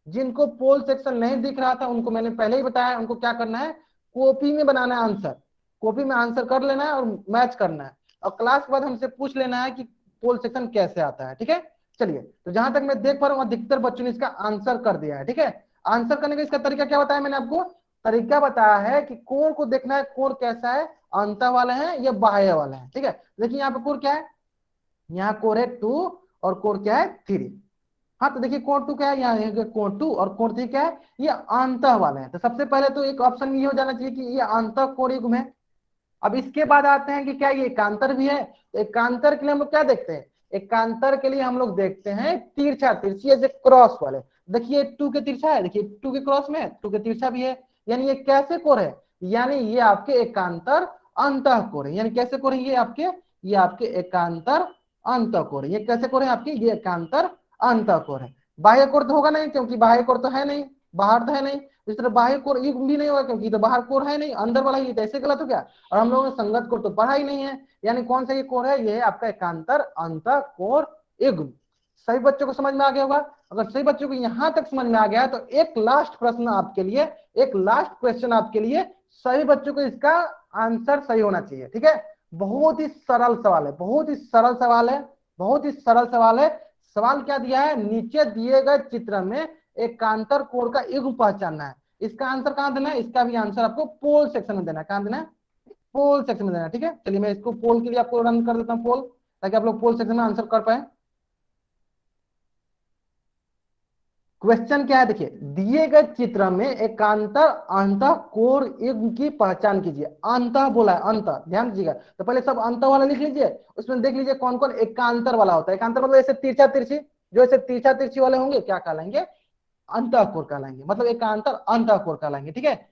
Speaker 1: जिनको पोल सेक्शन नहीं दिख रहा था उनको मैंने पहले ही बताया, उनको क्या करना है कॉपी में बनाना है आंसर, कॉपी में आंसर कर लेना है और मैच करना है, और क्लास के बाद हमसे पूछ लेना है कि पोल सेक्शन कैसे आता है। ठीक है, चलिए, तो जहां तक मैं देख पा रहा हूँ अधिकतर बच्चों ने इसका आंसर कर दिया है। ठीक है, आंसर करने का इसका तरीका क्या बताया मैंने आपको, तरीका बताया है कि कोण को देखना है, कोण कैसा है, अंतः वाले हैं या बाह्य वाले हैं। ठीक है, देखिए यहाँ पे कोण क्या है, यहाँ कोण है 2 और कोण क्या है 3। हाँ, तो देखिए कोण 2 क्या है, यहाँ कोण 2 और कोण 3 क्या है, ये अंतः वाले हैं। तो सबसे पहले तो एक ऑप्शन ये हो जाना चाहिए कि ये अंतः कोण युग्म है। अब इसके बाद आते हैं कि क्या ये एकांतर भी है, तो एकांतर के लिए हम लोग क्या देखते हैं, एकांतर के लिए हम लोग देखते हैं तिरछा तिरछी जैसे क्रॉस वाले। देखिए 2 के तिरछा है, देखिए 2 के क्रॉस में है, 2 के तिरछा भी है, यानी ये कैसे कोण है, यानी ये आपके एकांतर अंतः कोण है। यानी कैसे कोण है ये आपके एकांतर अंतः कोण है। ये कैसे कोण है आपके, ये एकांतर अंतः कोण है। बाह्य कोण तो होगा नहीं, क्योंकि बाह्य कोण तो है नहीं, बाहर तो है नहीं। इस तरह बाह्य कोण युग्म भी नहीं होगा, क्योंकि तो बाहर कोण है नहीं, अंदर वाला ही, ऐसे गलत हो गया। और हम लोगों ने संगत कोण तो पढ़ा ही नहीं है, यानी कौन सा ये कोण है, ये है आपका एकांतर अंतः कोण युग्म। सभी बच्चों को समझ में आ गया होगा। अगर सभी बच्चों को यहां तक समझ में आ गया तो एक लास्ट प्रश्न आपके लिए, एक लास्ट क्वेश्चन आपके लिए, सभी बच्चों को इसका आंसर सही होना चाहिए। ठीक है, बहुत ही सरल सवाल है, बहुत ही सरल सवाल है, बहुत ही सरल सवाल है। सवाल क्या दिया है, नीचे दिए गए चित्र में एकांतर कोण का युग्म पहचानना है। इसका आंसर कहां देना है, इसका भी आंसर आपको पोल सेक्शन में देना है। कहां देना है, पोल सेक्शन में देना है। ठीक है, चलिए मैं इसको पोल के लिए आपको रन कर देता हूँ पोल, ताकि आप लोग पोल सेक्शन में आंसर कर पाए। क्वेश्चन क्या है, देखिए दिए गए चित्र में एकांतर अंतः कोण युग्म की पहचान कीजिए। अंतः बोला है, अंतः, ध्यान दीजिएगा। तो पहले सब अंतः वाला लिख लीजिए, उसमें देख लीजिए कौन कौन एकांतर वाला होता है। एकांतर मतलब ऐसे तिरछा तिरछी, जो ऐसे तिरछा तिरछी वाले होंगे क्या कहलाएंगे, अंतः कोण कहलाएंगे, मतलब एकांतर अंतः कोण कहलाएंगे। ठीक है,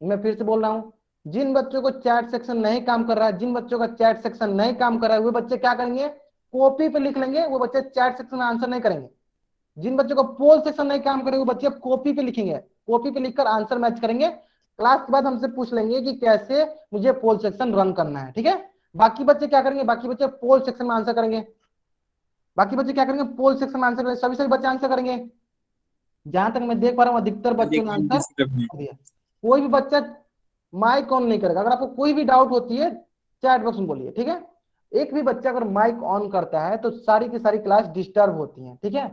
Speaker 1: मैं फिर से बोल रहा हूं, जिन बच्चों को चैट सेक्शन नहीं काम कर रहा है, जिन बच्चों का चैट सेक्शन नहीं काम कर रहा है, वो बच्चे क्या करेंगे, कॉपी पे लिख लेंगे, वो बच्चे चैट सेक्शन में आंसर नहीं करेंगे। जिन बच्चों को पोल सेक्शन नहीं काम करेंगे वो बच्चे कॉपी पे लिखेंगे, कॉपी पे लिखकर आंसर मैच करेंगे। क्लास के बाद हमसे पूछ लेंगे कि कैसे मुझे पोल सेक्शन रन करना है। ठीक है, बाकी बच्चे क्या करेंगे, बाकी बच्चे पोल सेक्शन में आंसर करेंगे, बाकी बच्चे क्या करेंगे, पोल सेक्शन में आंसर करेंगे, सभी सभी बच्चे आंसर करेंगे। जहां तक मैं देख पा रहा हूँ अधिकतर बच्चों ने आंसर दिया। कोई भी बच्चा माइक ऑन नहीं करेगा। अगर आपको कोई भी डाउट होती है चैट बॉक्स में बोलिए। ठीक है, एक भी बच्चा अगर माइक ऑन करता है तो सारी की सारी क्लास डिस्टर्ब होती है। ठीक है,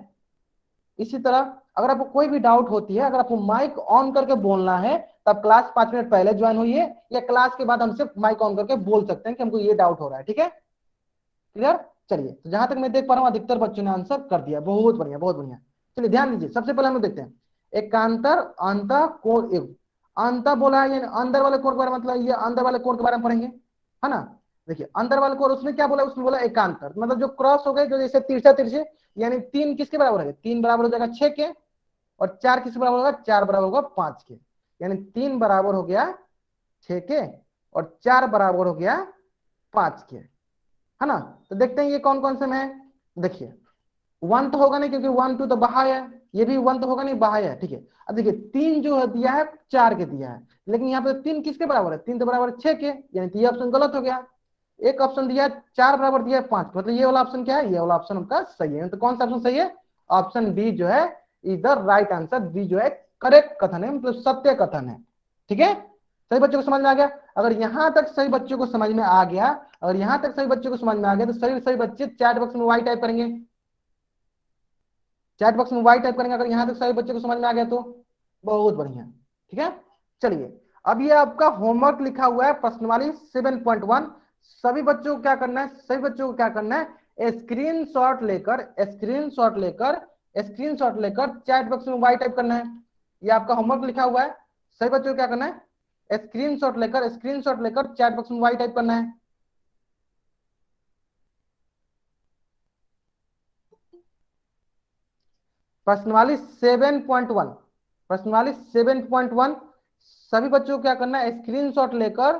Speaker 1: इसी तरह अगर आपको कोई भी डाउट होती है, अगर आपको माइक ऑन करके बोलना है तब क्लास 5 मिनट पहले ज्वाइन होइए, या क्लास के बाद हमसे माइक ऑन करके बोल सकते हैं कि हमको ये डाउट हो रहा है। ठीक है, क्लियर? चलिए, तो जहां तक मैं देख पा रहा हूँ अधिकतर बच्चों ने आंसर कर दिया, बहुत बढ़िया बहुत बढ़िया। चलिए ध्यान दीजिए, सबसे पहले हम लोग देखते हैं एकांतर अंत कोण युग। अंत बोला है, यानी अंदर वाले कोण के बारे में, मतलब ये अंदर वाले कोण के बारे में पढ़ेंगे, है ना। देखिए अंदर वाले कोण, उसने क्या बोला, उसने बोला एकांतर, मतलब जो क्रॉस हो गए, जो जैसे तिरछा तिरछे, यानी 3 किसके बराबर है, 3 बराबर हो जाएगा 6 के, और 4 किसके बराबर होगा, 4 बराबर होगा 5 के, यानी 3 बराबर हो गया 6 के और 4 बराबर हो गया 5 के, है ना। तो देखते हैं ये कौन कौन से में है। देखिए 1 तो होगा नहीं, क्योंकि 1 2 तो बाहर है, ये भी 1 तो होगा नहीं, बाहर है। ठीक है, अब देखिए 3 जो है दिया है 4 के दिया है, लेकिन यहाँ पे 3 किसके बराबर है, 3 तो बराबर 6 के, यानी तो ये ऑप्शन गलत हो गया। एक ऑप्शन दिया है 4 बराबर दिया है 5, मतलब ये वाला ऑप्शन क्या है, ये वाला ऑप्शन आपका सही है। तो कौन सा ऑप्शन सही है, ऑप्शन बी जो है is the right answer, B जो है करेक्ट कथन है, मतलब सत्य कथन है। ठीक है, सही बच्चों को समझ में आ गया। अगर यहां तक सही बच्चों को समझ में आ गया, अगर यहां तक सही बच्चों को समझ में आ गया, तो सही सही बच्चे चैट बॉक्स में वाई टाइप करेंगे, चैट बॉक्स में वाई टाइप करेंगे अगर यहां तक सभी बच्चों को समझ में आ गया तो। बहुत बढ़िया, ठीक है। चलिए, अब ये आपका होमवर्क लिखा हुआ है प्रश्नवाली 7.1। सभी बच्चों को क्या करना है, सभी बच्चों को क्या करना है, स्क्रीन शॉट लेकर चैट बॉक्स में वाई टाइप करना है। ये आपका होमवर्क लिखा हुआ है, सभी बच्चों को क्या करना है, स्क्रीन शॉट लेकर चैट बॉक्स में वाई टाइप करना है। प्रश्नवाली 7.1, प्रश्नवाली 7.1, सभी बच्चों को क्या करना है, स्क्रीनशॉट लेकर